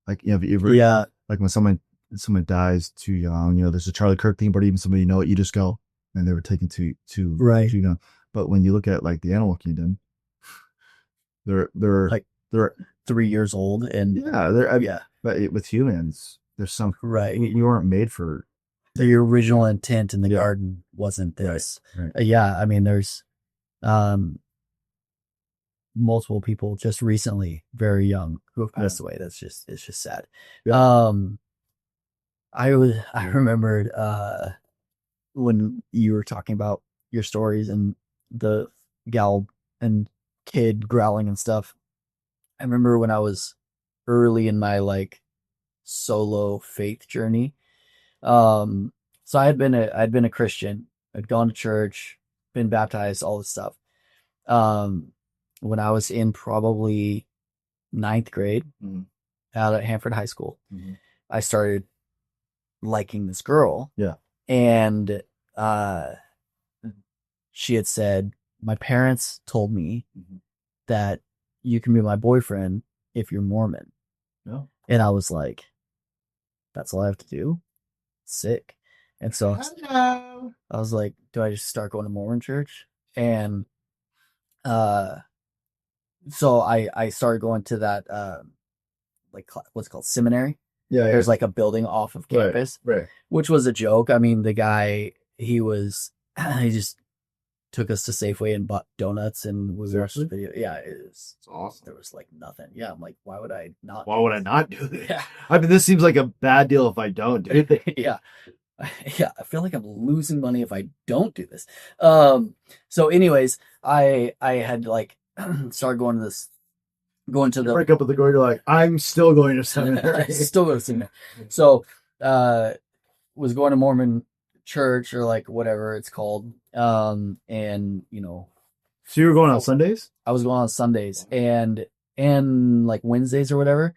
[SPEAKER 1] Like, you know, if you ever,
[SPEAKER 2] yeah,
[SPEAKER 1] like when someone dies too young, you know, there's a Charlie Kirk thing, but even somebody, you know, you just go, and they were taken
[SPEAKER 2] right.
[SPEAKER 1] too young. But when you look at like the animal kingdom, they're
[SPEAKER 2] Like
[SPEAKER 1] they're
[SPEAKER 2] 3 years old, and
[SPEAKER 1] yeah, they're
[SPEAKER 2] yeah,
[SPEAKER 1] but with humans, there's some
[SPEAKER 2] right.
[SPEAKER 1] we weren't made for.
[SPEAKER 2] The original intent in the
[SPEAKER 1] Yeah.
[SPEAKER 2] garden wasn't this.
[SPEAKER 1] Right.
[SPEAKER 2] Yeah, I mean, there's multiple people just recently, very young, who have passed away. It's just sad.
[SPEAKER 1] Yeah.
[SPEAKER 2] I remembered when you were talking about your stories and the gal and kid growling and stuff. I remember when I was early in my like solo faith journey. So I'd been a Christian. I'd gone to church, been baptized, all this stuff. Um, when I was in probably ninth grade
[SPEAKER 1] Mm-hmm.
[SPEAKER 2] out at Hanford High School,
[SPEAKER 1] Mm-hmm.
[SPEAKER 2] I started liking this girl.
[SPEAKER 1] Yeah.
[SPEAKER 2] And uh, she had said, my parents told me that you can be my boyfriend if you're Mormon.
[SPEAKER 1] Yeah.
[SPEAKER 2] And I was like, that's all I have to do? Sick. And so
[SPEAKER 1] Hello.
[SPEAKER 2] I was like, do I just start going to Mormon church? And so I started going to that like what's it called, seminary.
[SPEAKER 1] Yeah.
[SPEAKER 2] There's like a building off of campus,
[SPEAKER 1] Right.
[SPEAKER 2] which was a joke. I mean, the guy, he just took us to Safeway and bought donuts, and we watched the video. Yeah, it's
[SPEAKER 1] awesome.
[SPEAKER 2] there was like nothing. Yeah, I'm like, why would I not?
[SPEAKER 1] Why would I not do this?
[SPEAKER 2] Yeah.
[SPEAKER 1] I mean, this seems like a bad deal if I don't do it.
[SPEAKER 2] Yeah. Yeah, I feel like I'm losing money if I don't do this. So anyways, I had like started going to the
[SPEAKER 1] Break up with the girl, you're like, I'm still going to seminary.
[SPEAKER 2] still go to seminary. So was going to Mormon church or like whatever it's called. And you know,
[SPEAKER 1] So you were going on Sundays?
[SPEAKER 2] I was going on Sundays and like Wednesdays or whatever.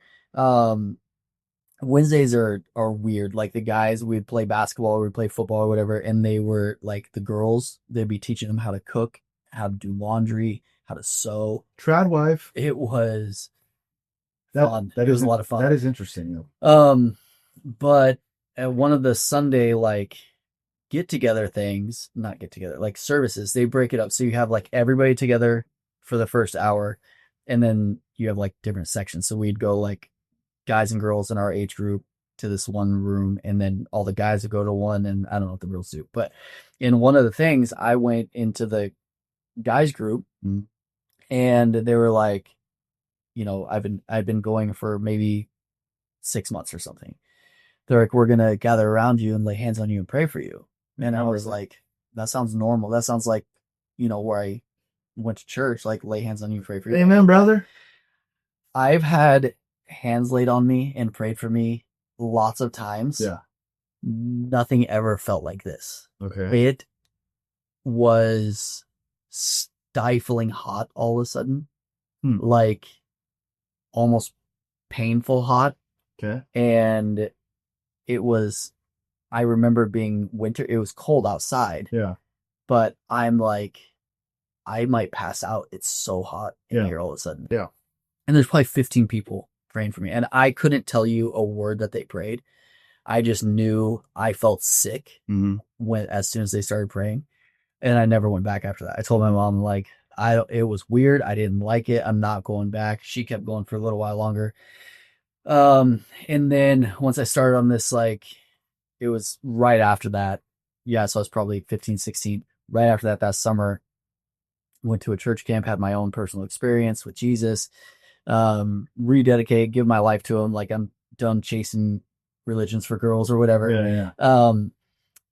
[SPEAKER 2] Wednesdays are weird. Like the guys, we'd play basketball or we'd play football or whatever, and they were like the girls, they'd be teaching them how to cook, how to do laundry, how to sew.
[SPEAKER 1] Trad wife.
[SPEAKER 2] It was
[SPEAKER 1] fun.
[SPEAKER 2] It was a lot of fun.
[SPEAKER 1] That is interesting though.
[SPEAKER 2] But at one of the Sunday like not get together, like services, they break it up. So you have like everybody together for the first hour, and then you have like different sections. So we'd go like guys and girls in our age group to this one room, and then all the guys would go to one, and I don't know what the girls do. But in one of the things, I went into the guys group, and they were like, you know, I've been going for maybe 6 months or something. They're like, we're gonna gather around you and lay hands on you and pray for you. And I was like, that sounds normal. That sounds like, you know, where I went to church, like lay hands on you and pray for you.
[SPEAKER 1] Amen, brother.
[SPEAKER 2] I've had hands laid on me and prayed for me lots of times.
[SPEAKER 1] Yeah.
[SPEAKER 2] Nothing ever felt like this.
[SPEAKER 1] Okay.
[SPEAKER 2] It was stifling hot all of a sudden. Like almost painful hot.
[SPEAKER 1] Okay.
[SPEAKER 2] And it was, I remember being winter. It was cold outside.
[SPEAKER 1] Yeah.
[SPEAKER 2] But I'm like, I might pass out. It's so hot in here all of a sudden.
[SPEAKER 1] Yeah.
[SPEAKER 2] And there's probably 15 people praying for me. And I couldn't tell you a word that they prayed. I just knew I felt sick as soon as they started praying. And I never went back after that. I told my mom, like, it was weird. I didn't like it. I'm not going back. She kept going for a little while longer. And then once I started on this, like, it was right after that. Yeah, so I was probably 15, 16. Right after that summer, went to a church camp, had my own personal experience with Jesus, rededicate, give my life to him. Like, I'm done chasing religions for girls or whatever.
[SPEAKER 1] Yeah.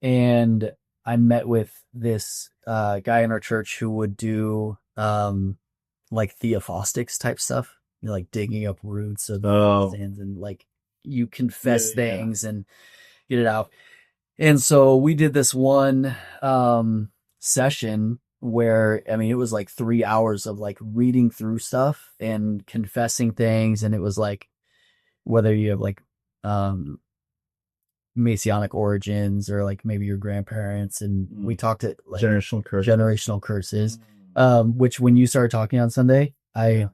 [SPEAKER 2] And I met with this guy in our church who would do like theophostics type stuff, like digging up roots of
[SPEAKER 1] Oh,
[SPEAKER 2] sins, and like you
[SPEAKER 1] yeah,
[SPEAKER 2] confess
[SPEAKER 1] yeah.
[SPEAKER 2] things and get it out. And so we did this one session where, I mean, it was like 3 hours of like reading through stuff and confessing things. And it was like, whether you have like um, Messianic origins or like maybe your grandparents. And we talked at like
[SPEAKER 1] Generational curse.
[SPEAKER 2] generational curses, which when you started talking on Sunday, I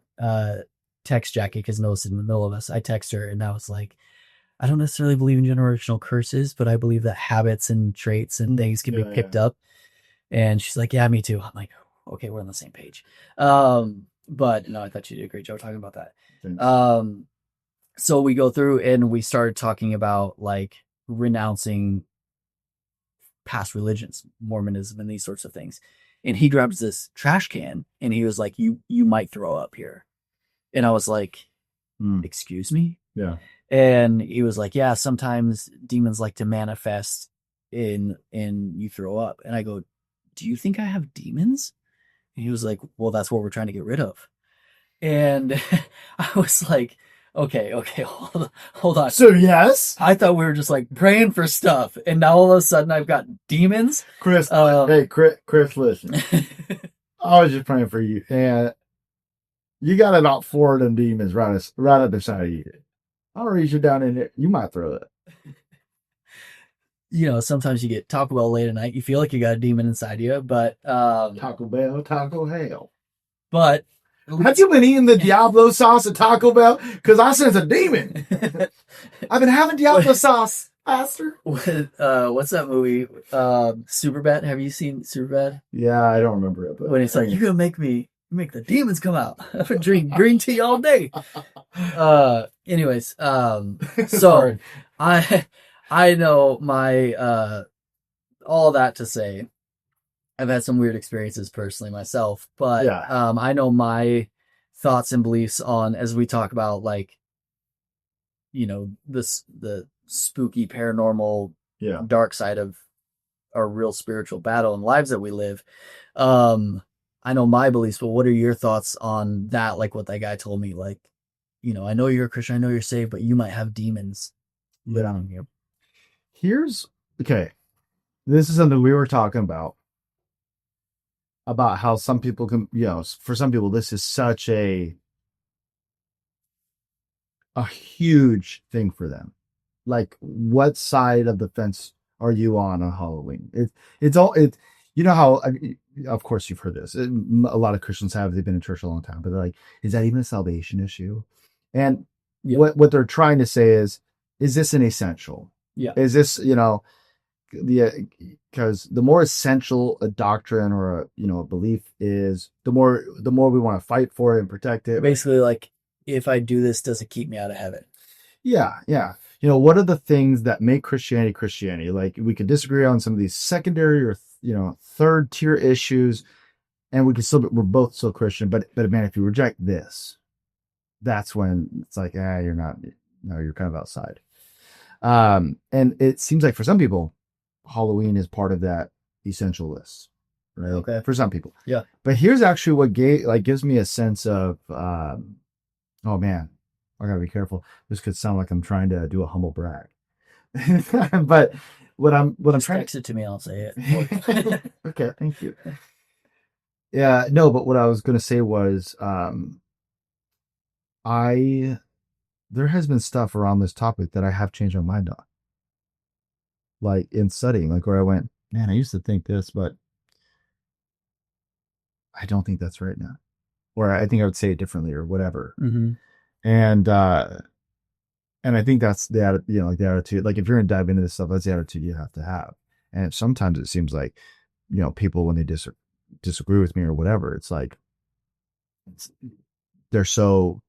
[SPEAKER 2] text Jackie because Noah's in the middle of us. I text her and I was like, I don't necessarily believe in generational curses, but I believe that habits and traits and things can be picked up. And she's like, yeah, me too. I'm like, okay, we're on the same page. But no, I thought you did a great job talking about that.
[SPEAKER 1] Thanks.
[SPEAKER 2] So we go through and we started talking about like renouncing past religions, Mormonism and these sorts of things. And he grabs this trash can and he was like, you might throw up here. And I was like, excuse me?
[SPEAKER 1] Yeah.
[SPEAKER 2] And he was like, yeah, sometimes demons like to manifest in you throw up. And I go, do you think I have demons? And he was like, well, that's what we're trying to get rid of. And I was like, okay, hold on.
[SPEAKER 1] So yes,
[SPEAKER 2] I thought we were just like praying for stuff, and now all of a sudden I've got demons.
[SPEAKER 1] Chris. Hey, Chris, listen. I was just praying for you, and you got about 4 of them demons right up beside of you. I'll reach you down in there. You might throw it.
[SPEAKER 2] You know, sometimes you get Taco Bell late at night. You feel like you got a demon inside you, but
[SPEAKER 1] Taco Bell, Taco Hell.
[SPEAKER 2] But
[SPEAKER 1] have you been eating the Diablo sauce at Taco Bell? Because I sense a demon. I've been having Diablo sauce, Pastor.
[SPEAKER 2] What's that movie? Superbad. Have you seen Superbad?
[SPEAKER 1] Yeah, I don't remember it. But
[SPEAKER 2] when it's like, you're gonna make the demons come out. I've been drinking green tea all day. Anyways, so I know my all that to say, I've had some weird experiences personally myself, but I know my thoughts and beliefs on, as we talk about, like, you know, the spooky paranormal dark side of our real spiritual battle and lives that we live. I know my beliefs, but what are your thoughts on that? Like what that guy told me, like, you know, I know you're a Christian, I know you're saved, but you might have demons lit on you.
[SPEAKER 1] Okay. This is something we were talking about how some people can, you know, for some people, this is such a huge thing for them. Like, what side of the fence are you on Halloween? You know how, I mean, of course you've heard this. A lot of Christians they've been in church a long time, but they're like, is that even a salvation issue? And what they're trying to say is this an essential?
[SPEAKER 2] Yeah.
[SPEAKER 1] Is this, you know, because the more essential a doctrine or a belief is, the more we want to fight for it and protect it.
[SPEAKER 2] Basically, like, if I do this, does it keep me out of heaven?
[SPEAKER 1] Yeah. You know, what are the things that make Christianity? Like, we could disagree on some of these secondary or third tier issues, and we're both still Christian. But man, if you reject this, that's when it's like, you're not. No, you're kind of outside. And it seems like for some people, Halloween is part of that essential list, right?
[SPEAKER 2] Okay.
[SPEAKER 1] For some people.
[SPEAKER 2] Yeah. But
[SPEAKER 1] here's actually what gives me a sense of, oh man, I gotta be careful. This could sound like I'm trying to do a humble brag. But what I'm trying
[SPEAKER 2] text it to me, I'll say it.
[SPEAKER 1] Okay, thank you. Yeah, no, but what I was gonna say was, there has been stuff around this topic that I have changed my mind on. Like in studying, like where I went, man, I used to think this, but I don't think that's right now. Or I think I would say it differently or whatever.
[SPEAKER 2] Mm-hmm.
[SPEAKER 1] And I think that's the attitude. Like if you're going to dive into this stuff, that's the attitude you have to have. And sometimes it seems like, people, when they disagree with me or whatever, it's like, they're so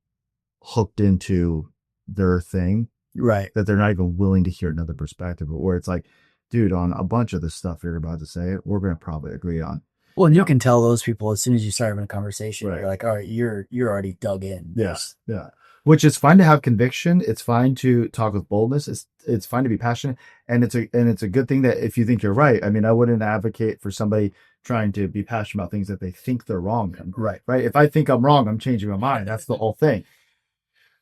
[SPEAKER 1] hooked into their thing,
[SPEAKER 2] right,
[SPEAKER 1] that they're not even willing to hear another perspective. But where it's like, dude, on a bunch of the stuff you're about to say, we're going to probably agree on.
[SPEAKER 2] Well, and you can tell those people as soon as you start having a conversation,
[SPEAKER 1] right.
[SPEAKER 2] You're like, all right, you're already dug in.
[SPEAKER 1] Yes. Yeah. which is fine to have conviction. It's fine to talk with boldness. It's fine to be passionate, and it's a good thing that if you think you're right. I mean, I wouldn't advocate for somebody trying to be passionate about things that they think they're wrong in.
[SPEAKER 2] Right.
[SPEAKER 1] Right. If I think I'm wrong, I'm changing my mind. That's the whole thing.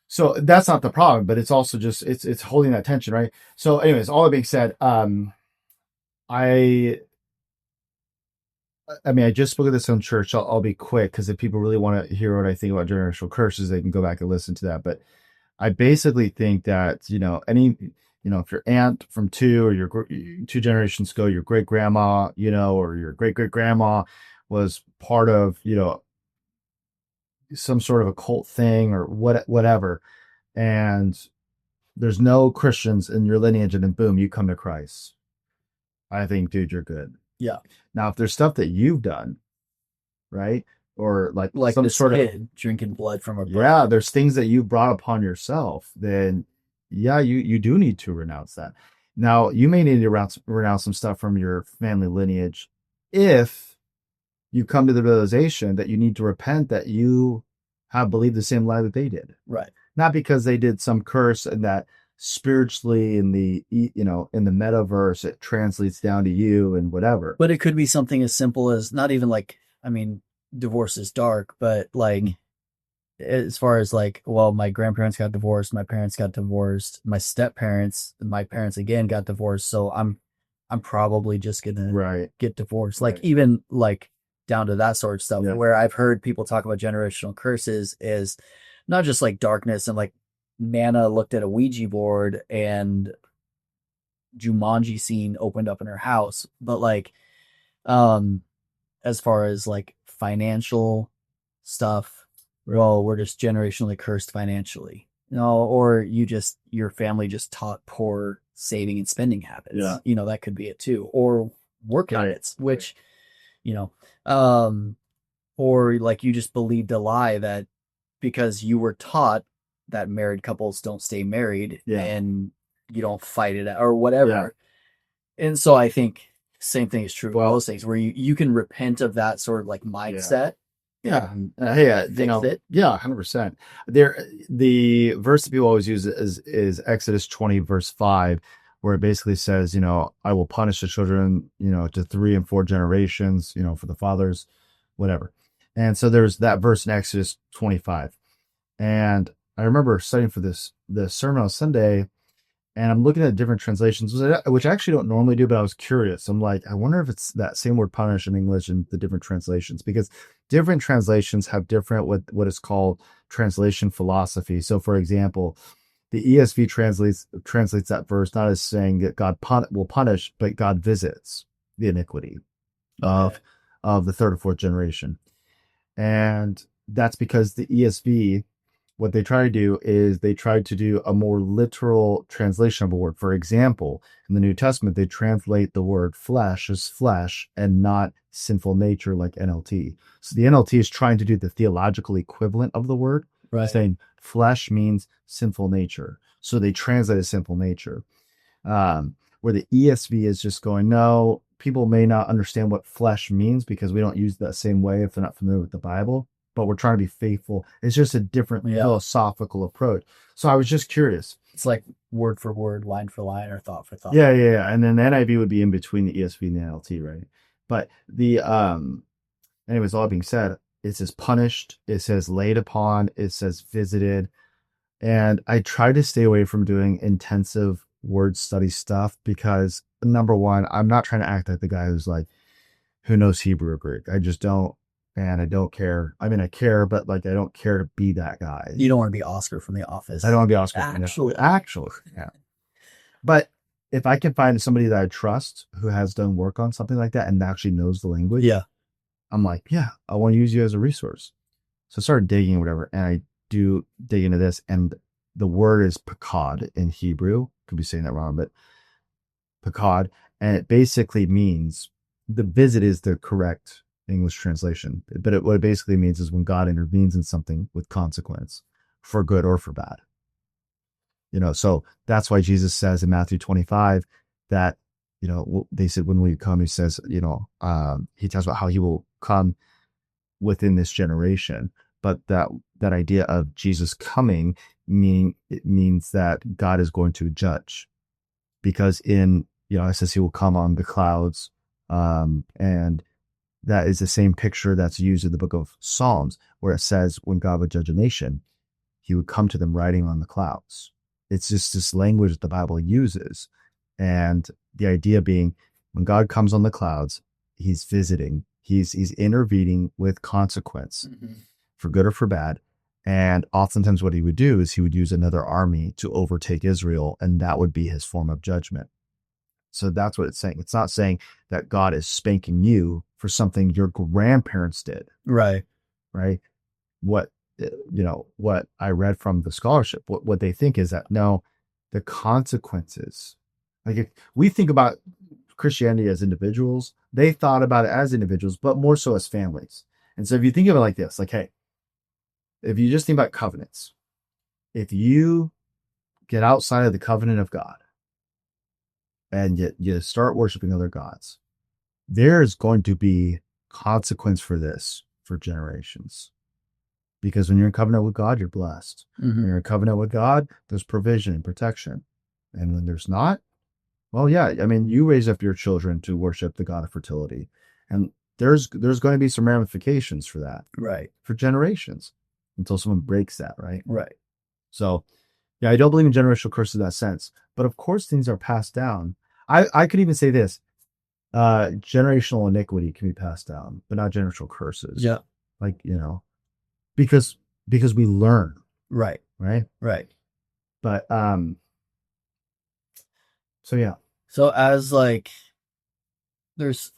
[SPEAKER 1] So that's not the problem, but it's also just it's holding that tension, right? So, anyways, all that being said, I I mean, I just spoke of this on church. I'll be quick because if people really want to hear what I think about generational curses, they can go back and listen to that. But I basically think that, if your aunt from two or your two generations ago, your great grandma, or your great great grandma was part of, some sort of a cult thing or whatever, and there's no Christians in your lineage, and then boom, you come to Christ. I think, dude, you're good.
[SPEAKER 2] Yeah.
[SPEAKER 1] Now, if there's stuff that you've done, right, or like some
[SPEAKER 2] this
[SPEAKER 1] sort of
[SPEAKER 2] kid drinking blood from a
[SPEAKER 1] yeah, there's things that you've brought upon yourself, then yeah, you do need to renounce that. Now, you may need to renounce some stuff from your family lineage if you come to the realization that you need to repent that you have believed the same lie that they did.
[SPEAKER 2] Right.
[SPEAKER 1] Not because they did some curse and that spiritually in the in the metaverse it translates down to you and whatever.
[SPEAKER 2] But it could be something as simple as not even like, I mean, divorce is dark, but like as far as like, well, my grandparents got divorced, my parents got divorced, my step parents, my parents again got divorced, so I'm probably just gonna
[SPEAKER 1] Right.
[SPEAKER 2] get divorced.
[SPEAKER 1] Right.
[SPEAKER 2] Like even like down to that sort of stuff,
[SPEAKER 1] Yeah.
[SPEAKER 2] where I've heard people talk about generational curses is not just like darkness and like Nana looked at a Ouija board and Jumanji scene opened up in her house, but like um as far as like financial stuff, well, we're just generationally cursed financially. Or your family just taught poor saving and spending habits.
[SPEAKER 1] Yeah.
[SPEAKER 2] That could be it too. Or work
[SPEAKER 1] Right.
[SPEAKER 2] habits, which, you know, um, or like you just believed a lie that because you were taught that married couples don't stay married
[SPEAKER 1] Yeah.
[SPEAKER 2] and you don't fight it out or whatever. And so I think same thing is true of those things where you can repent of that sort of like mindset.
[SPEAKER 1] Yeah. Hey,
[SPEAKER 2] Fix it.
[SPEAKER 1] yeah, 100%. The verse that people always use is Exodus 20, verse 5, where it basically says, I will punish the children, to 3 and 4 generations, for the fathers, whatever. And so there's that verse in Exodus 25. And I remember studying for the sermon on Sunday, and I'm looking at different translations, which I actually don't normally do, but I was curious. I'm like, I wonder if it's that same word punish in English in the different translations, because different translations have different what is called translation philosophy. So, for example, the ESV translates that verse not as saying that God will punish, but God visits the iniquity of the third or fourth generation. And that's because the ESV, what they try to do is they try to do a more literal translation of a word. For example, in the New Testament, they translate the word flesh as flesh and not sinful nature like NLT. So the NLT is trying to do the theological equivalent of the word,
[SPEAKER 2] Right.
[SPEAKER 1] saying flesh means sinful nature. So they translate as sinful nature. Where the ESV is just going, no, people may not understand what flesh means because we don't use that same way if they're not familiar with the Bible, but we're trying to be faithful. It's just a different philosophical approach. So I was just curious.
[SPEAKER 2] It's like word for word, line for line, or thought for thought.
[SPEAKER 1] Yeah. And then the NIV would be in between the ESV and the NLT, right? But anyways, all being said, it says punished, it says laid upon, it says visited. And I try to stay away from doing intensive word study stuff because, number one, I'm not trying to act like the guy who's like, who knows Hebrew or Greek. I just don't. And I don't care. I mean, I care, but like, I don't care to be that guy.
[SPEAKER 2] You don't want to be Oscar from The Office.
[SPEAKER 1] I don't want to be Oscar. Actually, yeah. But if I can find somebody that I trust who has done work on something like that and actually knows the language, I'm like, yeah, I want to use you as a resource. So I started digging or whatever, and I do dig into this, and the word is pakad in Hebrew. Could be saying that wrong, but pakad, and it basically means the visit is the correct English translation, but what it basically means is when God intervenes in something with consequence, for good or for bad. So that's why Jesus says in Matthew 25 that, they said, when will you come? He says, he talks about how he will come within this generation. But that idea of Jesus coming meaning it means that God is going to judge, because it says he will come on the clouds, and that is the same picture that's used in the book of Psalms, where it says when God would judge a nation, he would come to them riding on the clouds. It's just this language that the Bible uses. And the idea being, when God comes on the clouds, he's visiting, he's intervening with consequence, for good or for bad. And oftentimes what he would do is he would use another army to overtake Israel, and that would be his form of judgment. So that's what it's saying. It's not saying that God is spanking you for something your grandparents did.
[SPEAKER 2] Right.
[SPEAKER 1] Right. What what I read from the scholarship, what they think is that, no, the consequences, like if we think about Christianity as individuals, they thought about it as individuals, but more so as families. And so if you think of it like this, like, hey, if you just think about covenants, if you get outside of the covenant of God and you start worshiping other gods, there's going to be consequence for this for generations. Because when you're in covenant with God, you're blessed. When you're in covenant with God, there's provision and protection. And when there's not, well, yeah, I mean, you raise up your children to worship the God of fertility. And there's going to be some ramifications for that.
[SPEAKER 2] Right.
[SPEAKER 1] For generations, until someone breaks that, right?
[SPEAKER 2] Right.
[SPEAKER 1] So, yeah, I don't believe in generational curses in that sense. But of course, things are passed down. I could even say this. Generational iniquity can be passed down, but not generational curses.
[SPEAKER 2] Yeah.
[SPEAKER 1] Like, because we learn.
[SPEAKER 2] Right.
[SPEAKER 1] Right. But so yeah.
[SPEAKER 2] So as like, there's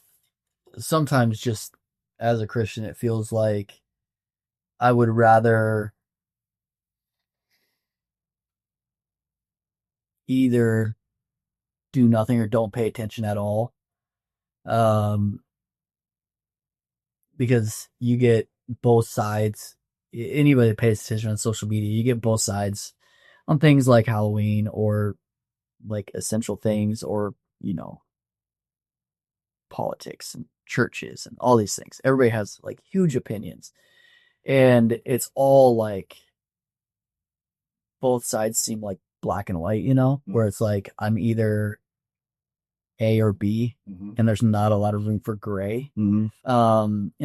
[SPEAKER 2] sometimes just as a Christian, it feels like I would rather either do nothing or don't pay attention at all. Because you get both sides. Anybody that pays attention on social media, you get both sides on things like Halloween or like essential things, or politics and churches and all these things. Everybody has like huge opinions, and it's all like both sides seem like black and white, where it's like I'm either A or B, and there's not a lot of room for gray. And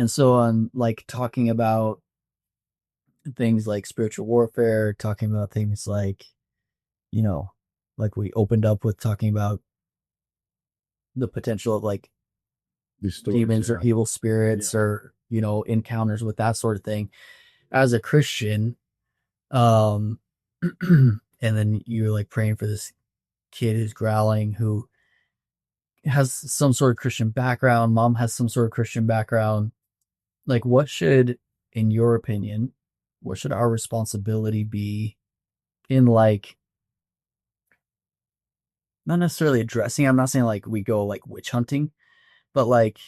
[SPEAKER 2] so on, like talking about things like spiritual warfare, talking about things like, like we opened up with talking about the potential of like demons or evil spirits, or, encounters with that sort of thing. As a Christian, and then you're like praying for this kid who's growling, who has some sort of Christian background, mom has some sort of Christian background. Like, in your opinion, what should our responsibility be in like, not necessarily addressing, I'm not saying like we go like witch hunting, but like,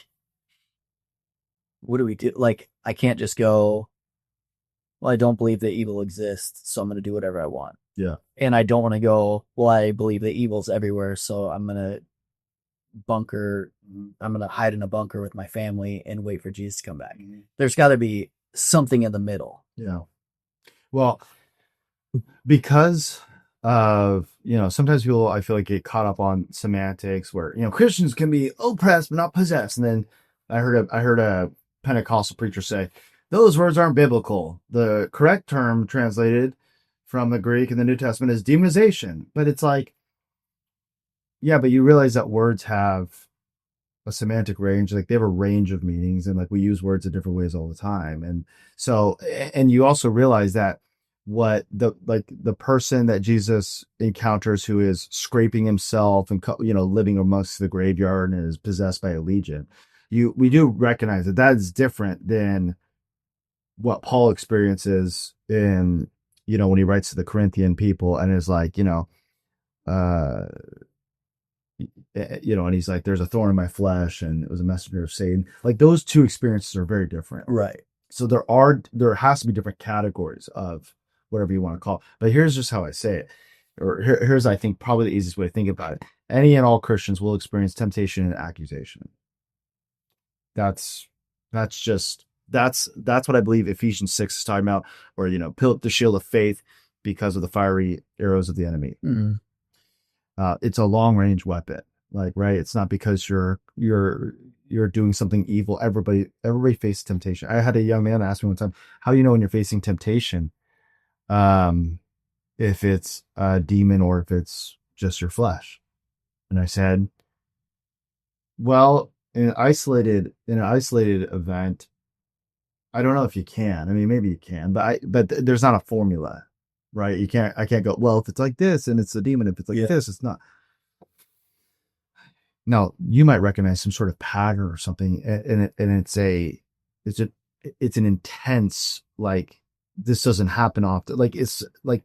[SPEAKER 2] what do we do? Like, I can't just go, well, I don't believe that evil exists, so I'm going to do whatever I want.
[SPEAKER 1] Yeah.
[SPEAKER 2] And I don't want to go, well, I believe that evil's everywhere, so I'm going to hide in a bunker with my family and wait for Jesus to come back. There's got to be something in the middle.
[SPEAKER 1] Yeah. Well, because of, sometimes people, I feel like, get caught up on semantics where, Christians can be oppressed but not possessed. And then I heard a Pentecostal preacher say, those words aren't biblical. The correct term translated from the Greek in the New Testament is demonization. But it's like, yeah, but you realize that words have a semantic range. Like, they have a range of meanings, and like we use words in different ways all the time. And so, and you also realize that what the person that Jesus encounters who is scraping himself and, living amongst the graveyard and is possessed by a legion, we do recognize that is different than what Paul experiences in, when he writes to the Corinthian people and is like, and he's like, there's a thorn in my flesh and it was a messenger of Satan. Like, those two experiences are very different.
[SPEAKER 2] Right.
[SPEAKER 1] So there has to be different categories of whatever you want to call it. But here's just how I say it. Or here's, I think, probably the easiest way to think about it. Any and all Christians will experience temptation and accusation. That's what I believe Ephesians 6 is talking about, or, pill up the shield of faith. because of the fiery arrows of the enemy.
[SPEAKER 2] Mm.
[SPEAKER 1] It's a long range weapon, like, right? It's not because you're doing something evil. Everybody faces temptation. I had a young man ask me one time, how do you know when you're facing temptation? If it's a demon or if it's just your flesh. And I said, well, in an isolated event, I don't know if you can. I mean, maybe you can, but there's not a formula, right? I can't go, well, if it's like this and it's a demon, if it's like this, it's not. Now, you might recognize some sort of pattern or something, and it's an intense, like, this doesn't happen often. Like, it's like,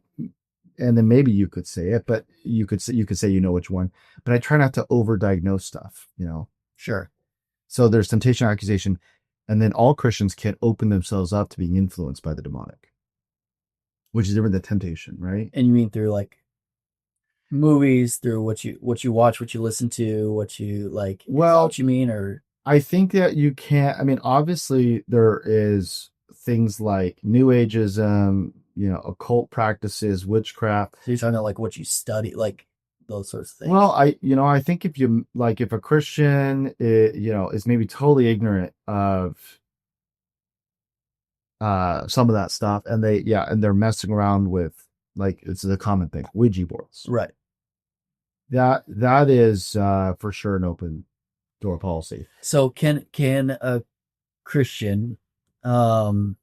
[SPEAKER 1] and then maybe you could say it, but you could say you know which one. But I try not to overdiagnose stuff, you know.
[SPEAKER 2] Sure.
[SPEAKER 1] So there's temptation, accusation, and then all Christians can't open themselves up to being influenced by the demonic, which is different than temptation, right?
[SPEAKER 2] And you mean through like movies, through what you watch, what you listen to, what you like?
[SPEAKER 1] Well,
[SPEAKER 2] what you mean, or
[SPEAKER 1] I think that you can't. I mean, obviously there is things like New Ageism, you know, occult practices, witchcraft.
[SPEAKER 2] so you're talking about like what you study, like those sorts of things.
[SPEAKER 1] Well, I think if a Christian, is maybe totally ignorant of some of that stuff, and they're messing around with, like, it's a common thing, Ouija boards.
[SPEAKER 2] Right.
[SPEAKER 1] That is for sure an open door policy.
[SPEAKER 2] So can a Christian open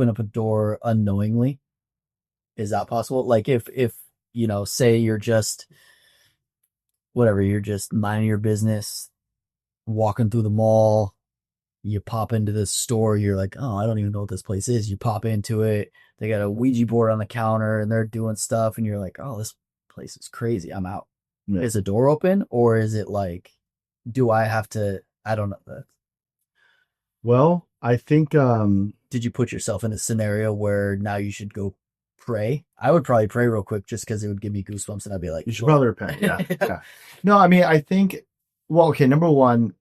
[SPEAKER 2] up a door unknowingly? Is that possible? Like if say you're just you're just minding your business, walking through the mall, you pop into this store, you're like, oh, I don't even know what this place is. You pop into it, they got a Ouija board on the counter and they're doing stuff, and you're like, oh, this place is crazy. I'm out. Yeah. Is the door open, or is it like, do I have to? I don't know that.
[SPEAKER 1] Well, I think.
[SPEAKER 2] Did you put yourself in a scenario where now you should go pray? I would probably pray real quick just because it would give me goosebumps, and I'd be like,
[SPEAKER 1] you should probably repent. Yeah. No, I mean, I think. Well, okay. Number one,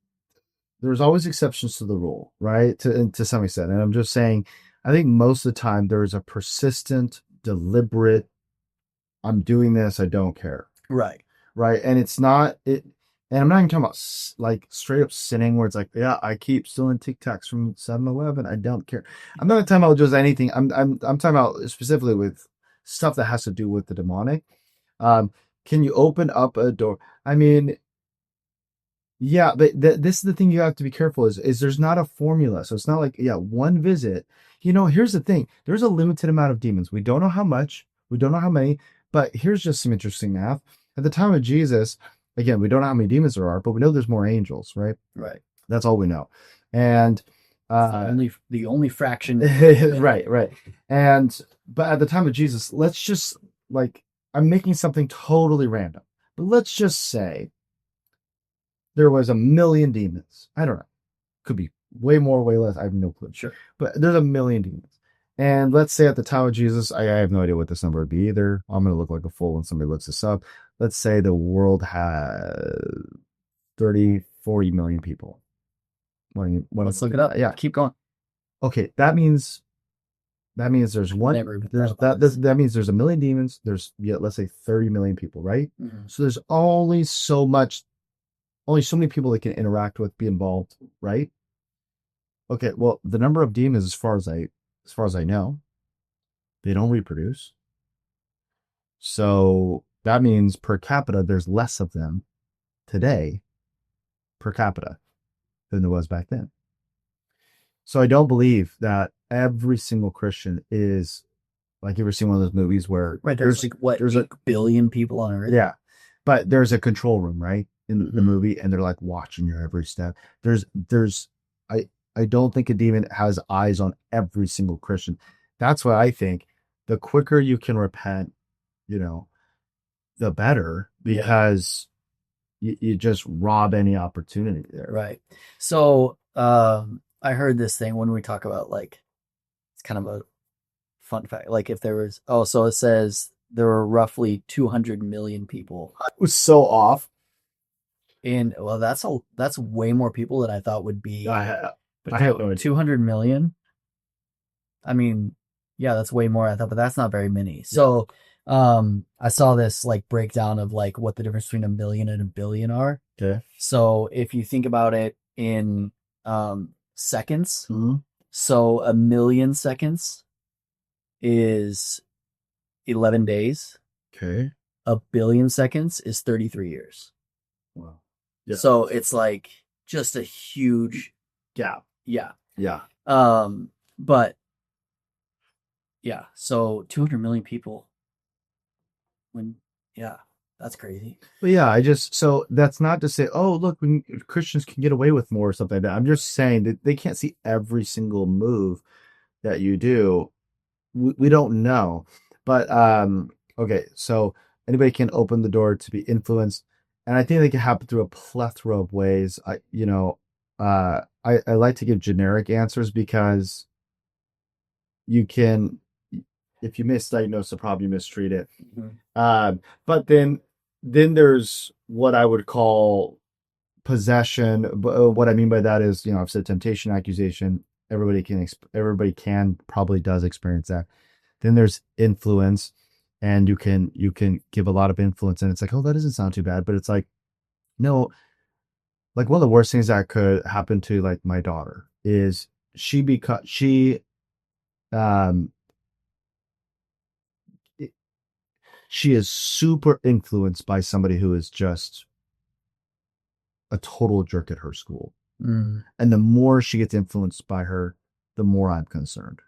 [SPEAKER 1] there's always exceptions to the rule, right? To some extent, and I'm just saying, I think most of the time there is a persistent, deliberate, I'm doing this, I don't care. Right. And it's not it. And I'm not even talking about like straight up sinning where it's like, yeah, I keep stealing Tic Tacs from 7-Eleven. I don't care. I'm not talking about just anything. I'm talking about specifically with stuff that has to do with the demonic. Can you open up a door? I mean, yeah, but this is the thing you have to be careful is there's not a formula. So it's not like, yeah, one visit. Here's the thing. There's a limited amount of demons. We don't know how much. We don't know how many. But here's just some interesting math. At the time of Jesus, again, we don't know how many demons there are, but we know there's more angels, right?
[SPEAKER 2] Right.
[SPEAKER 1] That's all we know. And
[SPEAKER 2] the only fraction.
[SPEAKER 1] Right. But at the time of Jesus, let's just, like, I'm making something totally random, but let's just say there was 1 million demons. I don't know. Could be way more, way less. I have no clue.
[SPEAKER 2] Sure.
[SPEAKER 1] But there's 1 million demons. And let's say at the time of Jesus, I have no idea what this number would be either. I'm going to look like a fool when somebody looks this up. Let's say the world had 30, 40 million people.
[SPEAKER 2] Let's look it up.
[SPEAKER 1] Yeah.
[SPEAKER 2] Keep going.
[SPEAKER 1] Okay. That means there's one. That means there's 1 million demons. There's, let's say 30 million people, right? Mm-hmm. So there's only so many people that can interact with, be involved, right? Okay. Well, the number of demons, as far as I know, they don't reproduce. So that means per capita, there's less of them today per capita than there was back then. So I don't believe that every single Christian is, like, you ever seen one of those movies where
[SPEAKER 2] there's a billion people on Earth?
[SPEAKER 1] Yeah. But there's a control room, right? In the movie, and they're like watching your every step. I don't think a demon has eyes on every single Christian. That's why I think the quicker you can repent, the better, because you just rob any opportunity there.
[SPEAKER 2] Right. So I heard this thing when we talk about, like, it's kind of a fun fact. Like, if there was, so it says there were roughly 200 million people.
[SPEAKER 1] I was so off.
[SPEAKER 2] And well, that's way more people than I thought would be.
[SPEAKER 1] I have no idea.
[SPEAKER 2] 200 million. I mean, Yeah, that's way more I thought, but that's not very many. So, I saw this like breakdown of like what the difference between a million and a billion are.
[SPEAKER 1] Okay.
[SPEAKER 2] So if you think about it in seconds,
[SPEAKER 1] Mm-hmm.
[SPEAKER 2] so a million seconds is 11 days.
[SPEAKER 1] Okay.
[SPEAKER 2] A billion seconds is 33 years.
[SPEAKER 1] Wow. Yeah.
[SPEAKER 2] So it's like just a huge
[SPEAKER 1] Gap.
[SPEAKER 2] yeah.
[SPEAKER 1] Yeah.
[SPEAKER 2] But yeah, so 200 million people when yeah, that's crazy.
[SPEAKER 1] But yeah, so that's not to say, oh, look, Christians can get away with more or something like that. I'm just saying that they can't see every single move that you do. We don't know. But okay, so anybody can open the door to be influenced. And I think they can happen through a plethora of ways. I like to give generic answers because you can, if you misdiagnose the problem, you mistreat it.
[SPEAKER 2] Mhm.
[SPEAKER 1] But then there's what I would call possession. What I mean by that is, I've said temptation, accusation. Everybody can probably does experience that. Then there's influence, and you can give a lot of influence, and it's like, oh, that doesn't sound too bad, but it's like, no, like one of the worst things that could happen to like my daughter is she um she is super influenced by somebody who is just a total jerk at her school.
[SPEAKER 2] Mm,
[SPEAKER 1] And the more she gets influenced by her, the more I'm concerned.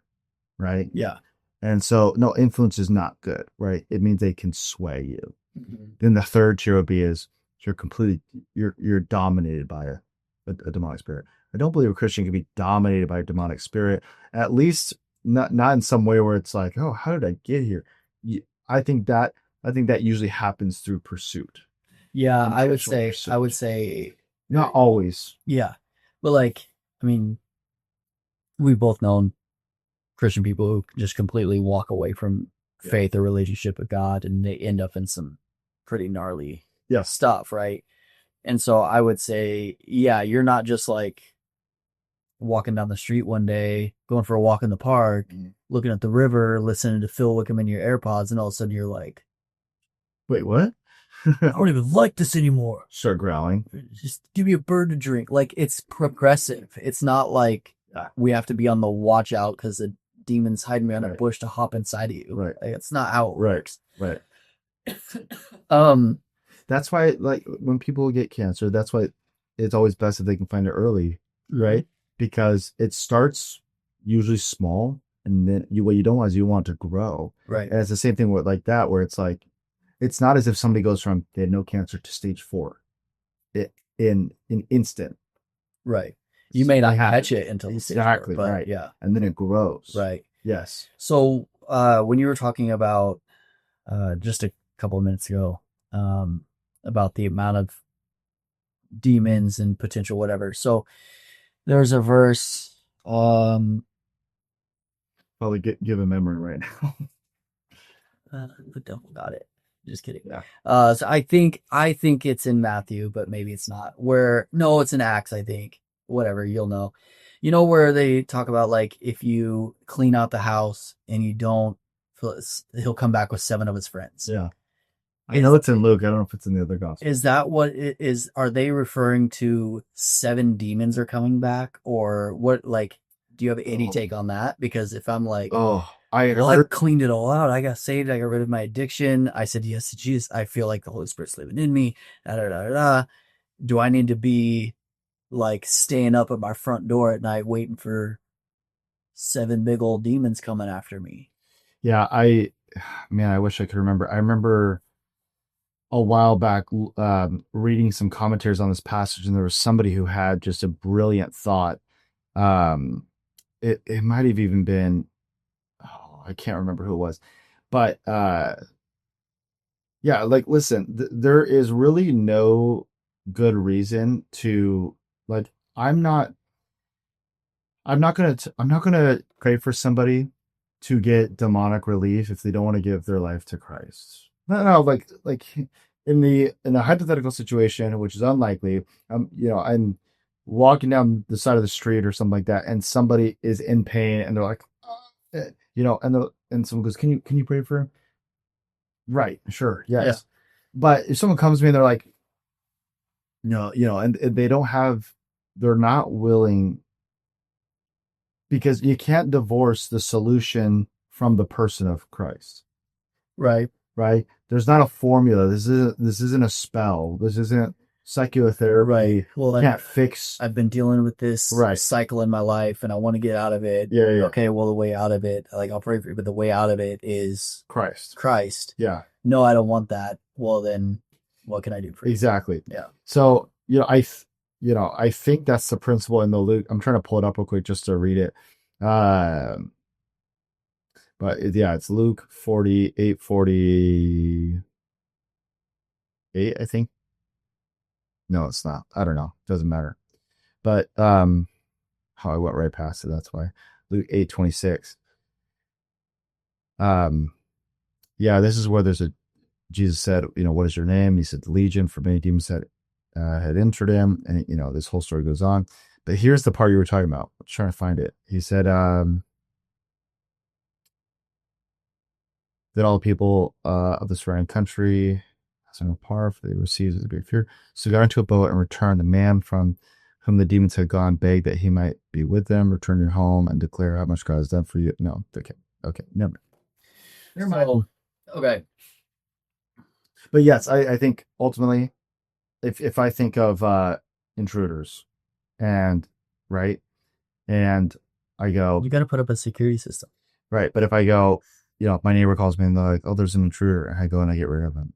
[SPEAKER 1] Right.
[SPEAKER 2] yeah.
[SPEAKER 1] And so, no, influence is not good. Right. It means they can sway you.
[SPEAKER 2] Mhm.
[SPEAKER 1] Then the third tier would be is you're dominated by a demonic spirit. I don't believe a Christian can be dominated by a demonic spirit, at least not in some way where it's like, oh, how did I get here? I think that usually happens through pursuit,
[SPEAKER 2] Yeah,
[SPEAKER 1] intentional
[SPEAKER 2] I would
[SPEAKER 1] pursuit.
[SPEAKER 2] say
[SPEAKER 1] Not always.
[SPEAKER 2] yeah. But like, I mean, we've both known Christian people who just completely walk away from
[SPEAKER 1] Yeah.
[SPEAKER 2] faith or relationship with God and they end up in some pretty gnarly
[SPEAKER 1] Yeah.
[SPEAKER 2] stuff, right? And so I would say, yeah, you're not just like walking down the street one day, going for a walk in the park, looking at the river, listening to Phil Wickham in your AirPods, and all of a sudden you're like,
[SPEAKER 1] Wait, what?
[SPEAKER 2] I don't even like this anymore.
[SPEAKER 1] Start growling.
[SPEAKER 2] Just give me a bird to drink. Like it's progressive. It's not like we have to be on the watch out because the demon's hiding behind a bush to hop inside of you.
[SPEAKER 1] Right.
[SPEAKER 2] Like, it's not how it works.
[SPEAKER 1] Right.
[SPEAKER 2] Um,
[SPEAKER 1] That's why, like, when people get cancer, that's why it's always best if they can find it early, right? Because it starts usually small, and then what you don't want is you want to grow.
[SPEAKER 2] right.
[SPEAKER 1] And it's the same thing with like that, where it's like, it's not as if somebody goes from they had no cancer to stage 4, in an instant.
[SPEAKER 2] Right. You may not
[SPEAKER 1] happens.
[SPEAKER 2] catch it until
[SPEAKER 1] Exactly,
[SPEAKER 2] but
[SPEAKER 1] right.
[SPEAKER 2] yeah,
[SPEAKER 1] And then it grows.
[SPEAKER 2] right.
[SPEAKER 1] Yes.
[SPEAKER 2] So when you were talking about just a couple of minutes ago about the amount of demons and potential whatever. So there's a verse.
[SPEAKER 1] Probably give a memory right now.
[SPEAKER 2] The devil got it. Just kidding.
[SPEAKER 1] Yeah.
[SPEAKER 2] So I think it's in Matthew, but maybe it's not. Where no, it's in Acts. I think whatever you'll know. You know where they talk about like if you clean out the house and you don't, he'll come back with 7 of his friends.
[SPEAKER 1] Yeah. I know it's in Luke. I don't know if it's in the other gospel.
[SPEAKER 2] Is that what it is? Are they referring to 7 demons are coming back, or what? Like, do you have any take on that? Because if I'm like, I cleaned it all out, I got saved, I got rid of my addiction, I said yes to Jesus, I feel like the Holy Spirit's living in me. Da, da, da, da, da. Do I need to be like staying up at my front door at night waiting for 7 big old demons coming after me?
[SPEAKER 1] Yeah, I wish I could remember. I remember a while back reading some commentaries on this passage, and there was somebody who had just a brilliant thought. It might have even been, I can't remember who it was, but yeah, like listen, there is really no good reason to like. I'm not gonna pray for somebody to get demonic relief if they don't want to give their life to Christ. No, like in a hypothetical situation, which is unlikely. I'm walking down the side of the street or something like that, and somebody is in pain, and they're like, and someone goes, can you pray for him? Right, sure,
[SPEAKER 2] Yeah.
[SPEAKER 1] yes. But if someone comes to me and they're like, no, and they're not willing, because you can't divorce the solution from the person of Christ,
[SPEAKER 2] Right.
[SPEAKER 1] right? There's not a formula. This isn't a spell. This isn't secular
[SPEAKER 2] Right.
[SPEAKER 1] therapy.
[SPEAKER 2] Well,
[SPEAKER 1] Can't fix.
[SPEAKER 2] I've been dealing with this
[SPEAKER 1] Right.
[SPEAKER 2] cycle in my life and I want to get out of it.
[SPEAKER 1] Yeah, yeah.
[SPEAKER 2] Okay, well, the way out of it, like I'll pray for you, but the way out of it is
[SPEAKER 1] Christ.
[SPEAKER 2] Christ.
[SPEAKER 1] Yeah.
[SPEAKER 2] No, I don't want that. Well, then what can I do for you?
[SPEAKER 1] Exactly.
[SPEAKER 2] Yeah.
[SPEAKER 1] So, I think that's the principle in the Luke. I'm trying to pull it up real quick just to read it. But it's Luke 48:48, I think. No, it's not. I don't know. Doesn't matter. But how I went right past it, that's why. Luke 8:26. This is where Jesus said, what is your name? He said Legion, for many demons had entered him, and this whole story goes on. But here's the part you were talking about. I'm trying to find it. He said that all the people of the surrounding country, as in a par, for they received with a great fear. So got into a boat and returned. The man from whom the demons had gone begged that he might be with them, return your home, and declare how much God has done for you. No, okay, never mind.
[SPEAKER 2] Okay.
[SPEAKER 1] But yes, I think ultimately, if I think of intruders, and right, and I go,
[SPEAKER 2] You got to put up a security system.
[SPEAKER 1] right, but if I go, if my neighbor calls me and they're like, oh, there's an intruder, and I go and I get rid of them,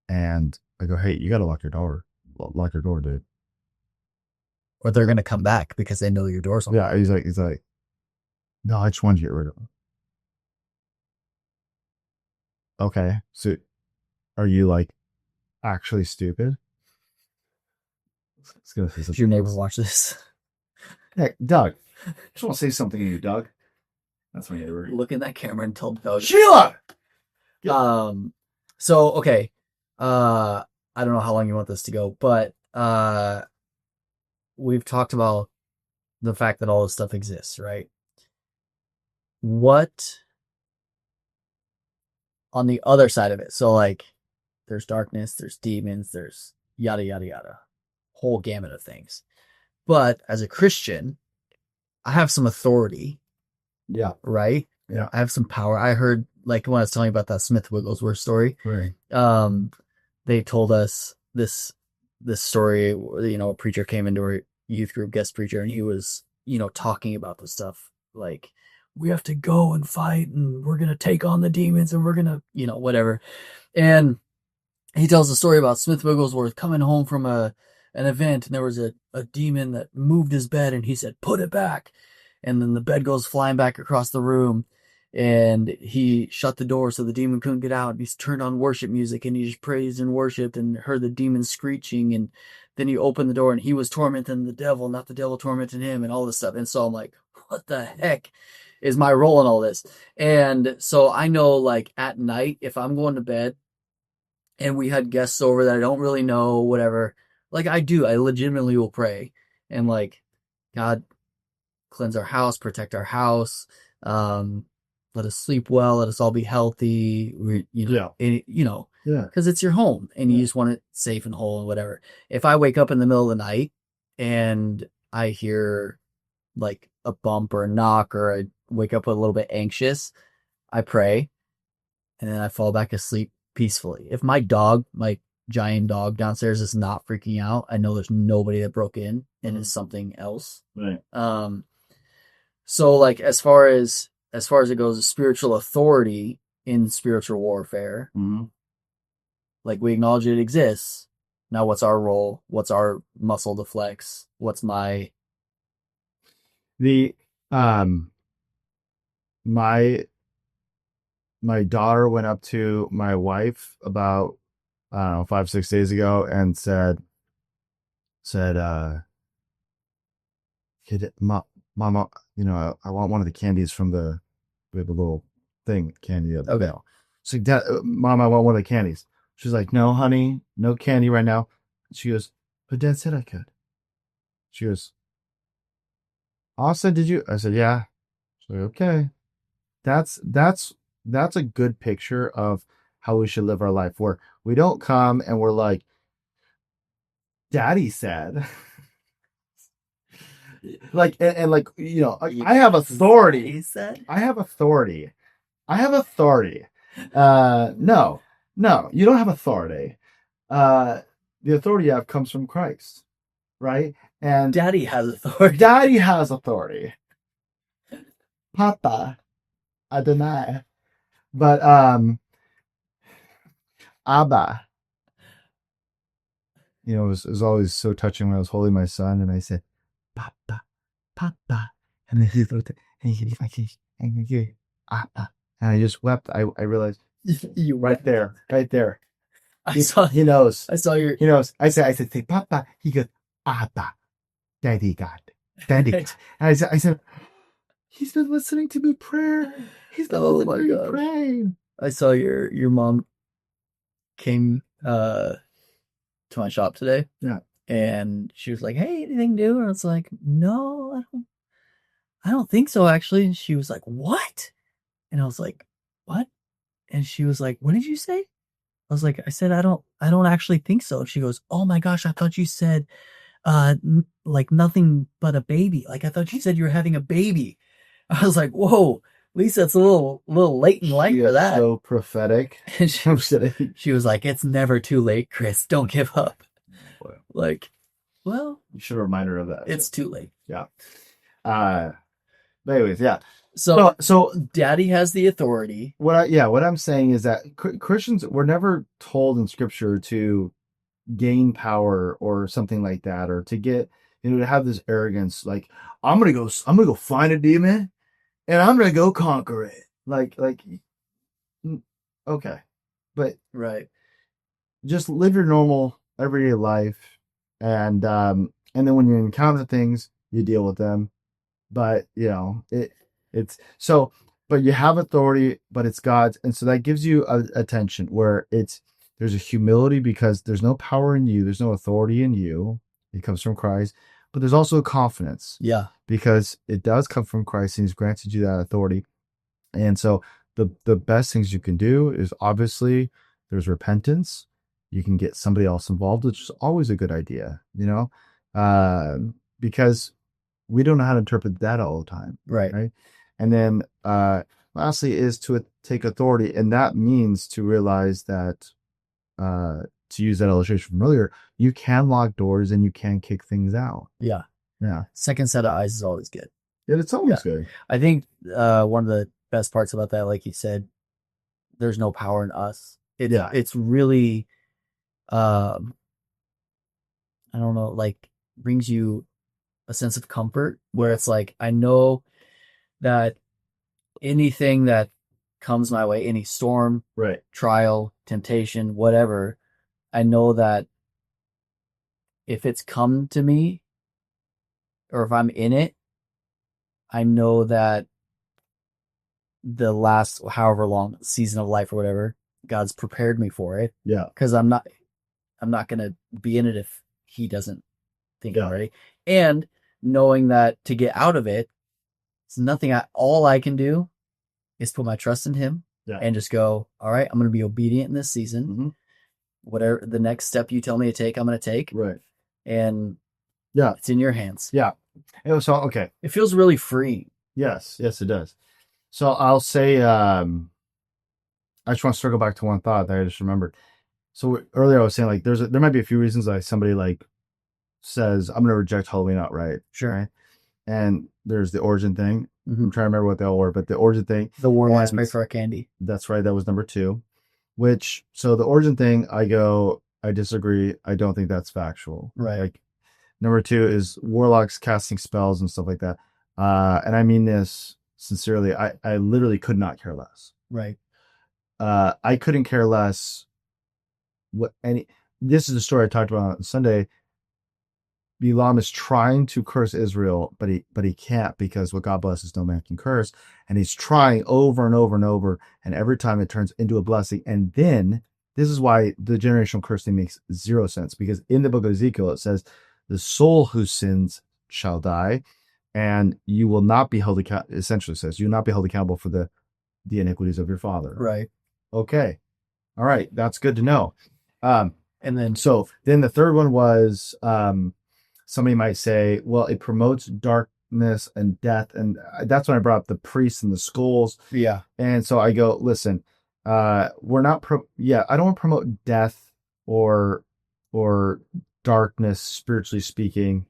[SPEAKER 1] and I go, hey, you got to lock your door, dude.
[SPEAKER 2] Or they're going to come back because they know your door's open.
[SPEAKER 1] Yeah, he's like, no, I just wanted to get rid of them. Okay, so are you like actually stupid?
[SPEAKER 2] Does your neighbor watch this?
[SPEAKER 1] Hey, Doug, I just want to say something to you, Doug. That's my neighbor.
[SPEAKER 2] Look in that camera and tell Doug.
[SPEAKER 1] Sheila!
[SPEAKER 2] So, okay. I don't know how long you want this to go, but we've talked about the fact that all this stuff exists, right? What on the other side of it? So, like, there's darkness, there's demons, there's yada, yada, yada. Whole gamut of things. But as a Christian, I have some authority.
[SPEAKER 1] Yeah.
[SPEAKER 2] Right?
[SPEAKER 1] Yeah.
[SPEAKER 2] I have some power. I heard, like, when I was telling you about that Smith Wigglesworth story.
[SPEAKER 1] Right.
[SPEAKER 2] They told us this story. A preacher came into our youth group, guest preacher, and he was, talking about the stuff like, we have to go and fight, and we're gonna take on the demons, and we're gonna, whatever. And he tells a story about Smith Wigglesworth coming home from an event, and there was a demon that moved his bed, and he said, "Put it back." And then the bed goes flying back across the room, and he shut the door so the demon couldn't get out. And he's turned on worship music, and he just praised and worshiped and heard the demon screeching. And then he opened the door, and he was tormenting the devil, not the devil tormenting him, and all this stuff. And so I'm like, what the heck is my role in all this? And so I know, like, at night, if I'm going to bed and we had guests over that I don't really know, whatever, like I legitimately will pray and, like, God, cleanse our house, protect our house, let us sleep well, let us all be healthy.
[SPEAKER 1] Yeah.
[SPEAKER 2] Because it's your home and you just want it safe and whole and whatever. If I wake up in the middle of the night and I hear like a bump or a knock, or I wake up a little bit anxious, I pray and then I fall back asleep peacefully. If my giant dog downstairs is not freaking out, I know there's nobody that broke in and it's something else.
[SPEAKER 1] Right.
[SPEAKER 2] So, like, as far as it goes, spiritual authority in spiritual warfare, like, we acknowledge it exists. Now, what's our role? What's our muscle to flex? What's my
[SPEAKER 1] my daughter went up to my wife about, I don't know, 5-6 days ago and said, Mama, I want one of the candies from we have a little thing, candy at the mail. So, Dad, Mom, I want one of the candies. She's like, no, honey, no candy right now. She goes, but Dad said I could. She goes, Austin, did you? I said, yeah. She's like, okay. that's a good picture of how we should live our life, where we don't come and we're like, Daddy said, like, and like, I have authority.
[SPEAKER 2] He said,
[SPEAKER 1] I have authority. I have authority. No, you don't have authority. The authority you have comes from Christ, right? And
[SPEAKER 2] Daddy has authority.
[SPEAKER 1] Daddy has authority. Papa, Adonai. But Abba, it was always so touching when I was holding my son and I said, Papa, Papa, and then he looked at and Abba, and I just wept. I realized
[SPEAKER 2] You
[SPEAKER 1] right there.
[SPEAKER 2] He
[SPEAKER 1] knows.
[SPEAKER 2] I saw your.
[SPEAKER 1] He knows. I said, say Papa. He goes, Abba, Daddy God, Daddy. And I said, he's been listening to me pray. He's been listening to me pray.
[SPEAKER 2] I saw your mom came to my shop today.
[SPEAKER 1] Yeah.
[SPEAKER 2] And she was like, "Hey, anything new?" And I was like, "No, I don't think so, actually." And she was like, "What?" And I was like, "What?" And she was like, "What did you say?" I was like, "I said I don't actually think so." And she goes, "Oh my gosh, I thought you said like nothing but a baby. Like I thought you said you were having a baby." I was like, "Whoa, Lisa, it's a little late in life for that."
[SPEAKER 1] So prophetic.
[SPEAKER 2] And she was like, "It's never too late, Chris. Don't give up."
[SPEAKER 1] Boy.
[SPEAKER 2] Like, well,
[SPEAKER 1] you should remind her of that.
[SPEAKER 2] It's too late.
[SPEAKER 1] Yeah. But anyways, yeah.
[SPEAKER 2] So Daddy has the authority.
[SPEAKER 1] What I'm saying is that Christians were never told in Scripture to gain power or something like that, or to get to have this arrogance, like I'm gonna go find a demon and I'm gonna go conquer it. Like okay, but
[SPEAKER 2] right,
[SPEAKER 1] just live your normal everyday life, and then when you encounter things, you deal with them. But it's so. But you have authority, but it's God's, and so that gives you attention where there's a humility because there's no power in you, there's no authority in you. It comes from Christ, but there's also a confidence.
[SPEAKER 2] Yeah,
[SPEAKER 1] because it does come from Christ, and He's granted you that authority. And so the best things you can do is obviously there's repentance. You can get somebody else involved, which is always a good idea, because we don't know how to interpret that all the time.
[SPEAKER 2] right.
[SPEAKER 1] And then lastly is to take authority. And that means to realize that, to use that illustration from earlier, you can lock doors and you can kick things out.
[SPEAKER 2] Yeah.
[SPEAKER 1] Yeah.
[SPEAKER 2] Second set of eyes is always good.
[SPEAKER 1] Yeah, it's always good.
[SPEAKER 2] I think one of the best parts about that, like you said, there's no power in us. It's really, I don't know, like brings you a sense of comfort where it's like, I know that anything that comes my way, any storm,
[SPEAKER 1] right,
[SPEAKER 2] trial, temptation, whatever, I know that if it's come to me or if I'm in it, I know that the last however long season of life or whatever, God's prepared me for it.
[SPEAKER 1] Yeah.
[SPEAKER 2] Because I'm not gonna be in it if He doesn't think I'm ready. And knowing that to get out of it, it's nothing. All I can do is put my trust in Him and just go, all right, I'm going to be obedient in this season.
[SPEAKER 1] Mm-hmm.
[SPEAKER 2] Whatever the next step you tell me to take, I'm going to take.
[SPEAKER 1] Right.
[SPEAKER 2] And it's in your hands.
[SPEAKER 1] Yeah. So, okay.
[SPEAKER 2] It feels really free.
[SPEAKER 1] Yes, it does. So I'll say, I just want to circle back to one thought that I just remembered. So earlier I was saying, like, there might be a few reasons why somebody like says, I'm going to reject Halloween outright.
[SPEAKER 2] Sure.
[SPEAKER 1] Right? And there's the origin thing.
[SPEAKER 2] Mm-hmm.
[SPEAKER 1] I'm trying to remember what they all were, but the origin thing.
[SPEAKER 2] The war last pray for our candy.
[SPEAKER 1] That's right. That was number 2. So the origin thing, I disagree. I don't think that's factual.
[SPEAKER 2] Right.
[SPEAKER 1] Like, number 2 is warlocks casting spells and stuff like that. And I mean this sincerely. I literally could not care less.
[SPEAKER 2] Right.
[SPEAKER 1] I couldn't care less this is the story I talked about on Sunday. Balaam is trying to curse Israel, but he can't, because what God blesses no man can curse. And he's trying over and over and over, and every time it turns into a blessing. And then this is why the generational curse thing makes zero sense, because in the book of Ezekiel it says, the soul who sins shall die, and you will not be held accountable. Essentially says, you will not be held accountable for the the iniquities of your father.
[SPEAKER 2] Right.
[SPEAKER 1] Okay. All right. That's good to know.
[SPEAKER 2] And then,
[SPEAKER 1] So then the third one was somebody might say, well, it promotes darkness and death. And that's when I brought up the priests and the schools.
[SPEAKER 2] yeah,
[SPEAKER 1] And so I go, listen, we're not, I don't want to promote death or, or darkness, spiritually speaking.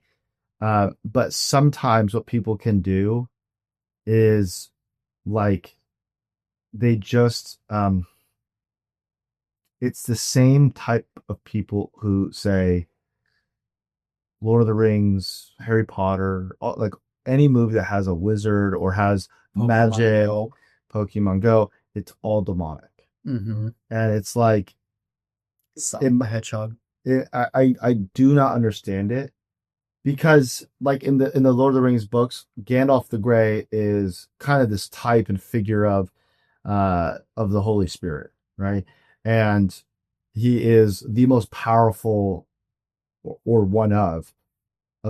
[SPEAKER 1] But sometimes what people can do is like, they just, it's the same type of people who say Lord of the Rings, Harry Potter, like any movie that has a wizard or has
[SPEAKER 2] Pokemon
[SPEAKER 1] magic,
[SPEAKER 2] Go.
[SPEAKER 1] Pokemon Go, it's all demonic.
[SPEAKER 2] Mm-hmm.
[SPEAKER 1] And it's like,
[SPEAKER 2] Sonic the Hedgehog.
[SPEAKER 1] I do not understand it because like in the Lord of the Rings books, Gandalf the Grey is kind of this type and figure of the Holy Spirit, right? And he is the most powerful or one of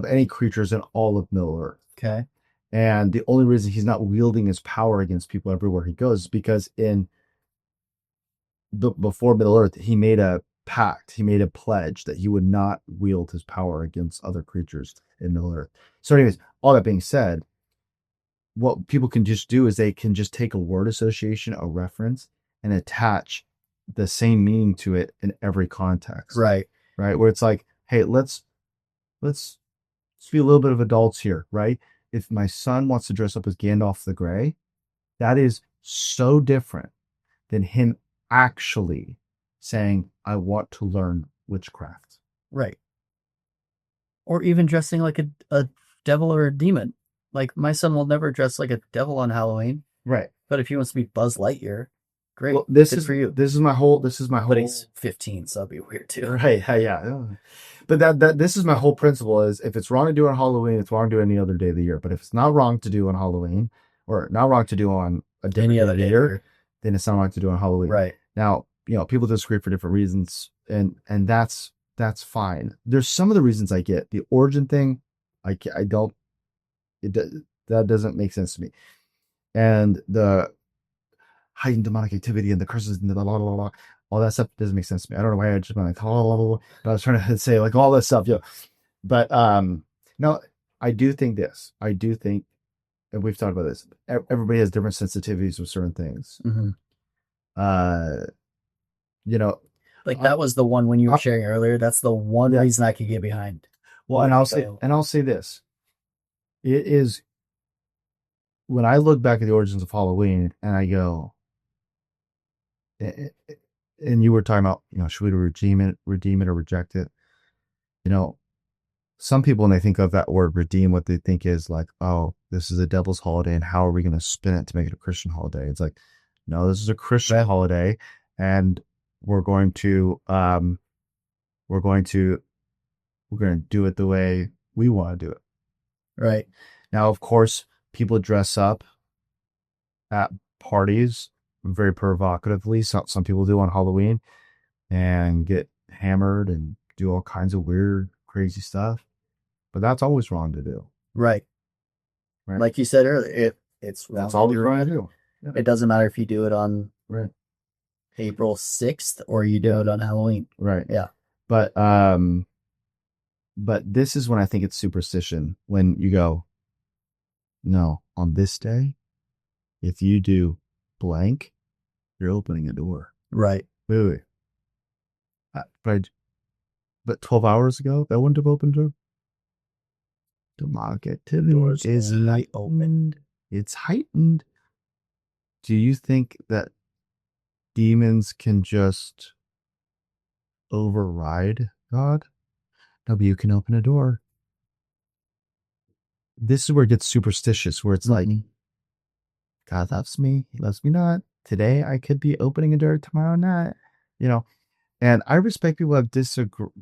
[SPEAKER 1] any creatures in all of Middle Earth.
[SPEAKER 2] Okay.
[SPEAKER 1] And the only reason he's not wielding his power against people everywhere he goes is because before Middle Earth, he made a pact, he made a pledge that he would not wield his power against other creatures in Middle Earth. So, anyways, all that being said, what people can just do is they can just take a word association, a reference, and attach the same meaning to it in every context.
[SPEAKER 2] Right.
[SPEAKER 1] Right. Where it's like, hey, let's be a little bit of adults here, right? If my son wants to dress up as Gandalf the Grey, that is so different than him actually saying, I want to learn witchcraft.
[SPEAKER 2] Right. Or even dressing like a devil or a demon. Like my son will never dress like a devil on Halloween.
[SPEAKER 1] Right.
[SPEAKER 2] But if he wants to be Buzz Lightyear, great.
[SPEAKER 1] Well,
[SPEAKER 2] Good for you.
[SPEAKER 1] This is my whole
[SPEAKER 2] But he's 15, so that'd be weird too.
[SPEAKER 1] right. Yeah. But that this is my whole principle is if it's wrong to do on Halloween, it's wrong to do any other day of the year. But if it's not wrong to do on Halloween or not wrong to do on a different
[SPEAKER 2] Any
[SPEAKER 1] day
[SPEAKER 2] other
[SPEAKER 1] of the
[SPEAKER 2] day
[SPEAKER 1] year, then it's not wrong to do on Halloween.
[SPEAKER 2] Right.
[SPEAKER 1] Now, people disagree for different reasons, and that's fine. There's some of the reasons I get. The origin thing, I don't, that doesn't make sense to me. And the heightened demonic activity and the curses and the blah, blah, blah, blah, all that stuff doesn't make sense to me. I don't know why I just went like, blah, blah, blah, blah, but I was trying to say like all this stuff, But no, I do think this. I do think, and we've talked about this. Everybody has different sensitivities with certain things.
[SPEAKER 2] Mm-hmm.
[SPEAKER 1] Like
[SPEAKER 2] that was the one when you were sharing earlier. That's the one reason I could get behind.
[SPEAKER 1] Well, and I'll say this. It is when I look back at the origins of Halloween and I go, and you were talking about, should we redeem it or reject it? Some people, when they think of that word redeem, what they think is like, oh, this is a devil's holiday, and how are we going to spin it to make it a Christian holiday? It's like, no, this is a Christian holiday, and we're going to do it the way we want to do it.
[SPEAKER 2] Right.
[SPEAKER 1] Now, of course, people dress up at parties very provocatively. Some people do on Halloween and get hammered and do all kinds of weird, crazy stuff. But that's always wrong to do.
[SPEAKER 2] Right. Like you said earlier, it's wrong.
[SPEAKER 1] That's always wrong to do.
[SPEAKER 2] Yeah. It doesn't matter if you do it on April 6th or you do it on Halloween.
[SPEAKER 1] Right.
[SPEAKER 2] Yeah.
[SPEAKER 1] But this is when I think it's superstition. When you go, no, on this day, if you do blank, you're opening a door.
[SPEAKER 2] Right.
[SPEAKER 1] Wait. But 12 hours ago, that wouldn't have opened a door. Demonic activity is heightened. It's heightened. Do you think that demons can just override God? No, but you can open a door. This is where it gets superstitious, where it's like, God loves me, he loves me not. Today I could be opening a door, tomorrow not. And I respect people who have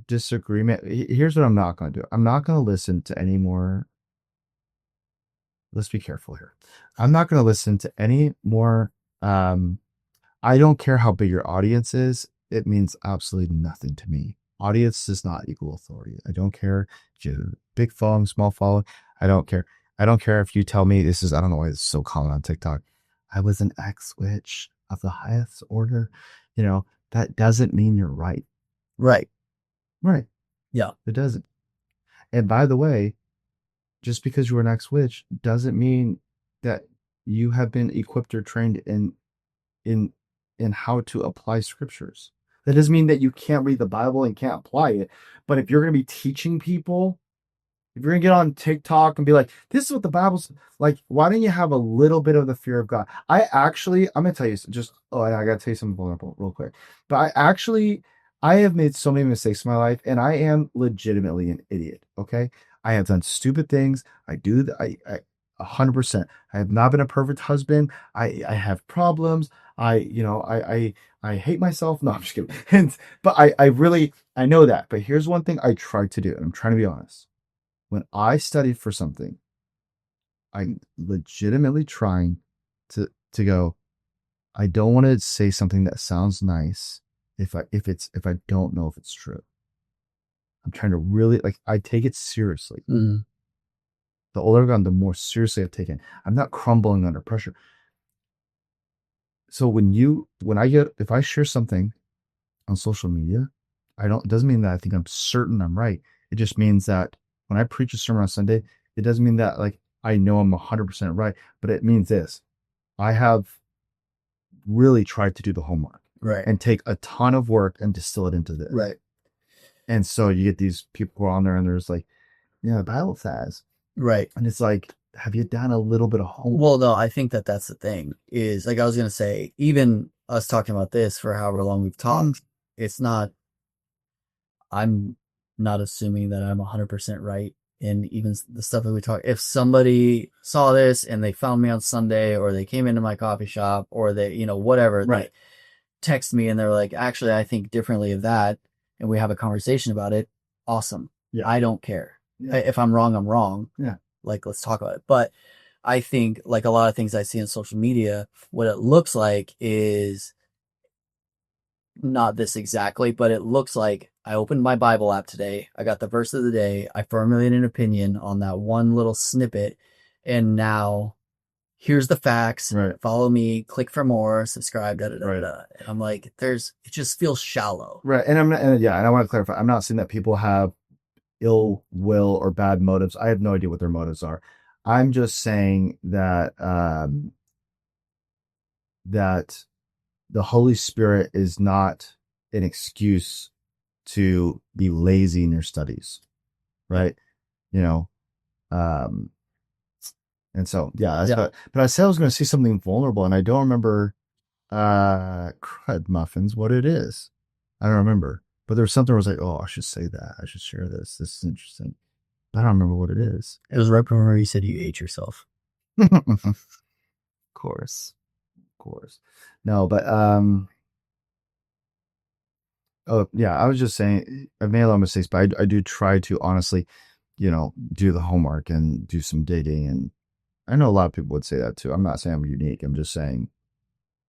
[SPEAKER 1] disagreement. Here's what I'm not going to do. I'm not going to listen to any more. Let's be careful here. I'm not going to listen to any more. I don't care how big your audience is. It means absolutely nothing to me. Audience does not equal authority. I don't care if you have a big following, small following. I don't care. I don't care if you tell me this is, I don't know why it's so common on TikTok. I was an ex witch of the highest order. You know, that doesn't mean you're right.
[SPEAKER 2] Right.
[SPEAKER 1] Right.
[SPEAKER 2] Yeah.
[SPEAKER 1] It doesn't. And by the way, just because you were an ex witch doesn't mean that you have been equipped or trained in in how to apply scriptures. That doesn't mean that you can't read the Bible and can't apply it. But if you're going to be teaching people, if you're gonna get on TikTok and be like, "This is what the Bible's like," why don't you have a little bit of the fear of God? I'm gonna tell you just. Oh, I gotta tell you something vulnerable, real quick. But I have made so many mistakes in my life, and I am legitimately an idiot. Okay, I have done stupid things. I do. 100%. I have not been a perfect husband. I have problems. I hate myself. No, I'm just kidding. But I really I know that. But here's one thing I tried to do, and I'm trying to be honest. When I study for something, I'm legitimately trying to go, I don't want to say something that sounds nice if I don't know if it's true. I'm trying to really I take it seriously.
[SPEAKER 2] Mm.
[SPEAKER 1] The older I've gone, the more seriously I've taken. I'm not crumbling under pressure. So if I share something on social media, it doesn't mean that I think I'm certain I'm right. It just means that when I preach a sermon on Sunday, it doesn't mean that I know I'm 100% right, but it means this. I have really tried to do the homework
[SPEAKER 2] Right.
[SPEAKER 1] and take a ton of work and distill it into this.
[SPEAKER 2] Right.
[SPEAKER 1] And so you get these people who are on there and there's like, yeah, the Bible says.
[SPEAKER 2] Right.
[SPEAKER 1] And it's like, have you done a little bit of homework?
[SPEAKER 2] Well, no, I think that's the thing is like I was going to say, even us talking about this for however long we've talked, it's not, I'm not assuming that I'm 100% right. And even the stuff that we talk, if somebody saw this and they found me on Sunday or they came into my coffee shop or they, whatever,
[SPEAKER 1] Right.
[SPEAKER 2] they text me and they're like, actually, I think differently of that. And we have a conversation about it. Awesome.
[SPEAKER 1] Yeah.
[SPEAKER 2] I don't care.
[SPEAKER 1] Yeah.
[SPEAKER 2] If I'm wrong, I'm wrong.
[SPEAKER 1] Yeah.
[SPEAKER 2] Like, let's talk about it. But I think like a lot of things I see on social media, what it looks like is not this exactly, but it looks like I opened my Bible app today. I got the verse of the day. I formulated an opinion on that one little snippet. And now here's the facts.
[SPEAKER 1] Right.
[SPEAKER 2] Follow me, click for more, subscribe, da da da
[SPEAKER 1] Right.
[SPEAKER 2] da. And I'm like, it just feels shallow.
[SPEAKER 1] Right. And and I want to clarify, I'm not saying that people have ill will or bad motives. I have no idea what their motives are. I'm just saying that that the Holy Spirit is not an excuse to be lazy in your studies, right? You know, and so but I said I was going to see something vulnerable, and I don't remember crud muffins what it is. I don't remember, but there was something where I was like, oh, I should say that. I should share this. This is interesting. But I don't remember what it is.
[SPEAKER 2] It was right before you said you ate yourself.
[SPEAKER 1] Of course. No, but oh yeah, I was just saying I've made a lot of mistakes, but I do try to honestly, do the homework and do some dating. And I know a lot of people would say that too. I'm not saying I'm unique. I'm just saying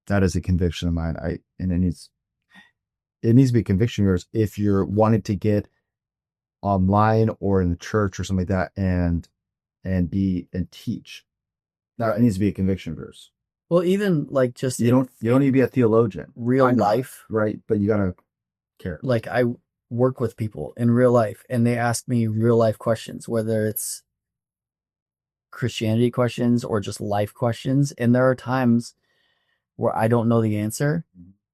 [SPEAKER 1] that is a conviction of mine. And it needs to be a conviction of yours if you're wanting to get online or in the church or something like that and teach. Now it needs to be a conviction of yours.
[SPEAKER 2] Well, even like just
[SPEAKER 1] you don't need to be a theologian.
[SPEAKER 2] Real life,
[SPEAKER 1] right? But you gotta care.
[SPEAKER 2] Like I work with people in real life, and they ask me real life questions, whether it's Christianity questions or just life questions, and there are times where I don't know the answer,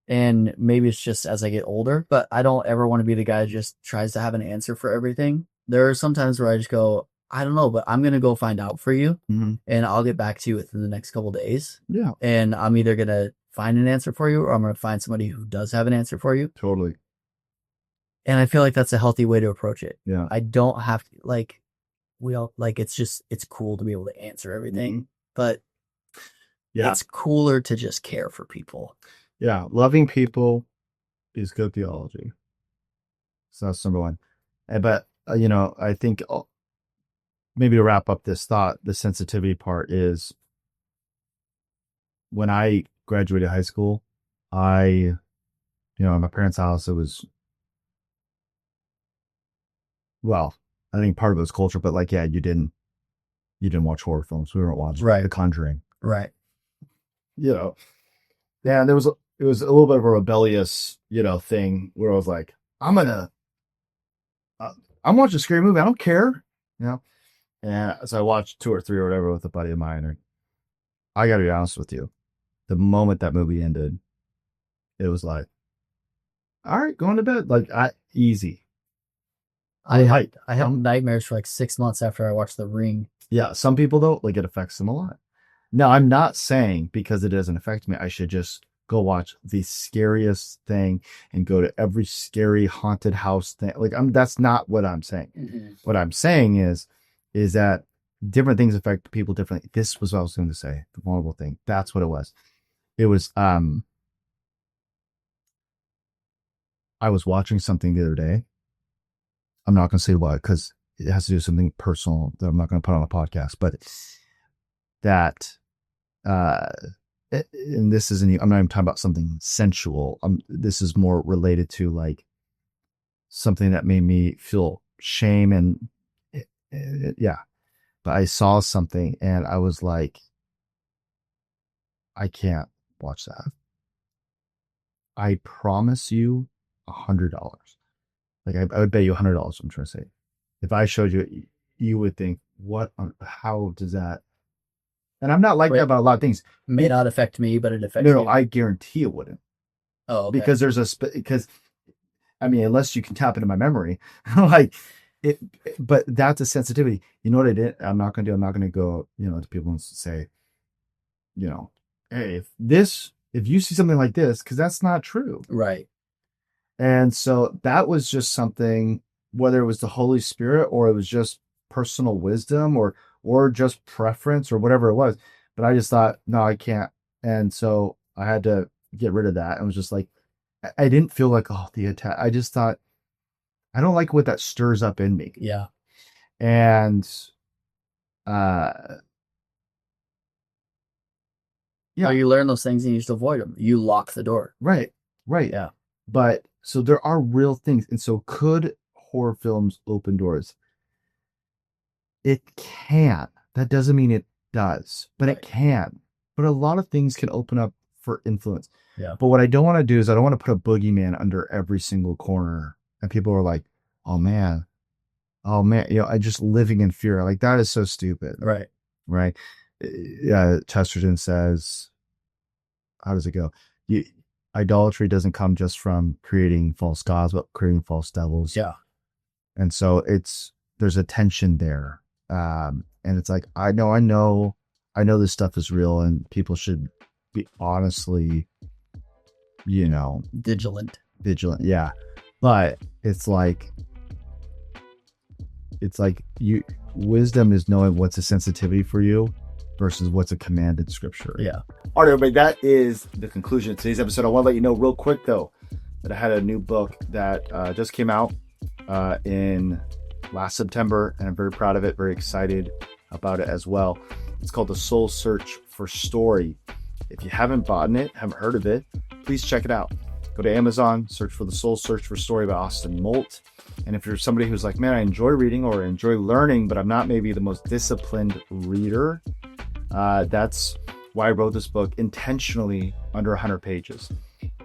[SPEAKER 2] and maybe it's just as I get older, but I don't ever want to be the guy who just tries to have an answer for everything. There are some times where I just go, I don't know, but I'm going to go find out for you, and I'll get back to you within the next couple of days.
[SPEAKER 1] Yeah.
[SPEAKER 2] And I'm either going to find an answer for you or I'm going to find somebody who does have an answer for you.
[SPEAKER 1] Totally.
[SPEAKER 2] And I feel like that's a healthy way to approach it.
[SPEAKER 1] Yeah.
[SPEAKER 2] I don't have to it's cool to be able to answer everything, but it's cooler to just care for people.
[SPEAKER 1] Yeah. Loving people is good theology. So that's number one. But, I think maybe to wrap up this thought, the sensitivity part is when I graduated high school, in my parents' house, it was, well, I think part of it was culture, but you didn't watch horror films. We weren't watching The Conjuring.
[SPEAKER 2] Right.
[SPEAKER 1] you know, and it was a little bit of a rebellious, thing where I was like, I'm gonna, I'm watching a scary movie. I don't care, you know. And so I watched two or three or whatever with a buddy of mine. And I got to be honest with you, the moment that movie ended, it was like, all right, going to bed, like easy.
[SPEAKER 2] I have nightmares for like 6 months after I watched The Ring.
[SPEAKER 1] Yeah, some people though, like it affects them a lot. Now, I'm not saying because it doesn't affect me, I should just go watch the scariest thing and go to every scary haunted house thing. Like that's not what I'm saying.
[SPEAKER 2] Mm-hmm.
[SPEAKER 1] What I'm saying is that different things affect people differently. This was what I was going to say. The vulnerable thing. That's what it was. It was I was watching something the other day. I'm not going to say what because it has to do with something personal that I'm not going to put on a podcast, but that and this isn't, I'm not even talking about something sensual. This is more related to like something that made me feel shame and yeah. But I saw something and I was like, I can't watch that. I promise you $100. Like I would bet you $100. I'm trying to say, if I showed you, you would think, how does that? And I'm not like that about a lot of things.
[SPEAKER 2] May not affect me, but it affects you.
[SPEAKER 1] No, I guarantee it wouldn't.
[SPEAKER 2] Oh, okay.
[SPEAKER 1] Because I mean, unless you can tap into my memory, like it. But that's a sensitivity. You know what I did? I'm not going to do. I'm not going to go, to people and say, hey, if you see something like this, because that's not true,
[SPEAKER 2] right?
[SPEAKER 1] And so that was just something, whether it was the Holy Spirit or it was just personal wisdom or just preference or whatever it was. But I just thought, no, I can't. And so I had to get rid of that. And it was just like, I didn't feel like, oh, the attack. I just thought, I don't like what that stirs up in me.
[SPEAKER 2] Yeah.
[SPEAKER 1] And,
[SPEAKER 2] yeah. You learn those things and you just avoid them. You lock the door.
[SPEAKER 1] Right.
[SPEAKER 2] Yeah.
[SPEAKER 1] But so there are real things. And so could horror films open doors? It can. That doesn't mean it does, but right. It can. But a lot of things can open up for influence.
[SPEAKER 2] Yeah.
[SPEAKER 1] But what I don't want to do is I don't want to put a boogeyman under every single corner. And people are like, oh man, I just living in fear. Like that is so stupid.
[SPEAKER 2] Right.
[SPEAKER 1] Right. Yeah. Chesterton says, how does it go? Idolatry doesn't come just from creating false gods, but creating false devils.
[SPEAKER 2] Yeah.
[SPEAKER 1] And so there's a tension there. And it's like, I know this stuff is real and people should be honestly,
[SPEAKER 2] vigilant.
[SPEAKER 1] Yeah. But it's like wisdom is knowing what's a sensitivity for you versus what's a command in scripture.
[SPEAKER 2] Yeah.
[SPEAKER 1] All right, everybody, that is the conclusion of today's episode. I want to let you know real quick though, that I had a new book that just came out in last September, and I'm very proud of it, very excited about it as well. It's called The Soul Search for Story. If you haven't bought it, haven't heard of it, please check it out. Go to Amazon, search for The Soul Search for Story by Austin Molt. And if you're somebody who's like, man, I enjoy reading or enjoy learning, but I'm not maybe the most disciplined reader, that's why I wrote this book intentionally under 100 pages.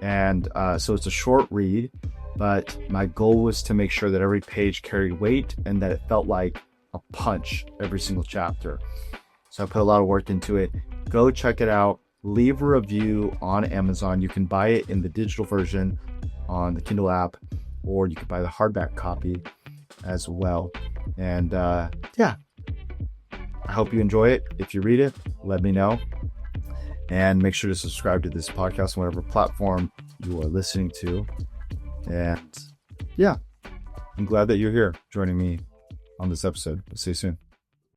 [SPEAKER 1] And so it's a short read, but my goal was to make sure that every page carried weight and that it felt like a punch every single chapter. So I put a lot of work into it. Go check it out. Leave a review on Amazon. You can buy it in the digital version on the Kindle app, or you can buy the hardback copy as well. And yeah, I hope you enjoy it. If you read it, let me know. And make sure to subscribe to this podcast on whatever platform you are listening to. And yeah, I'm glad that you're here joining me on this episode. See you soon.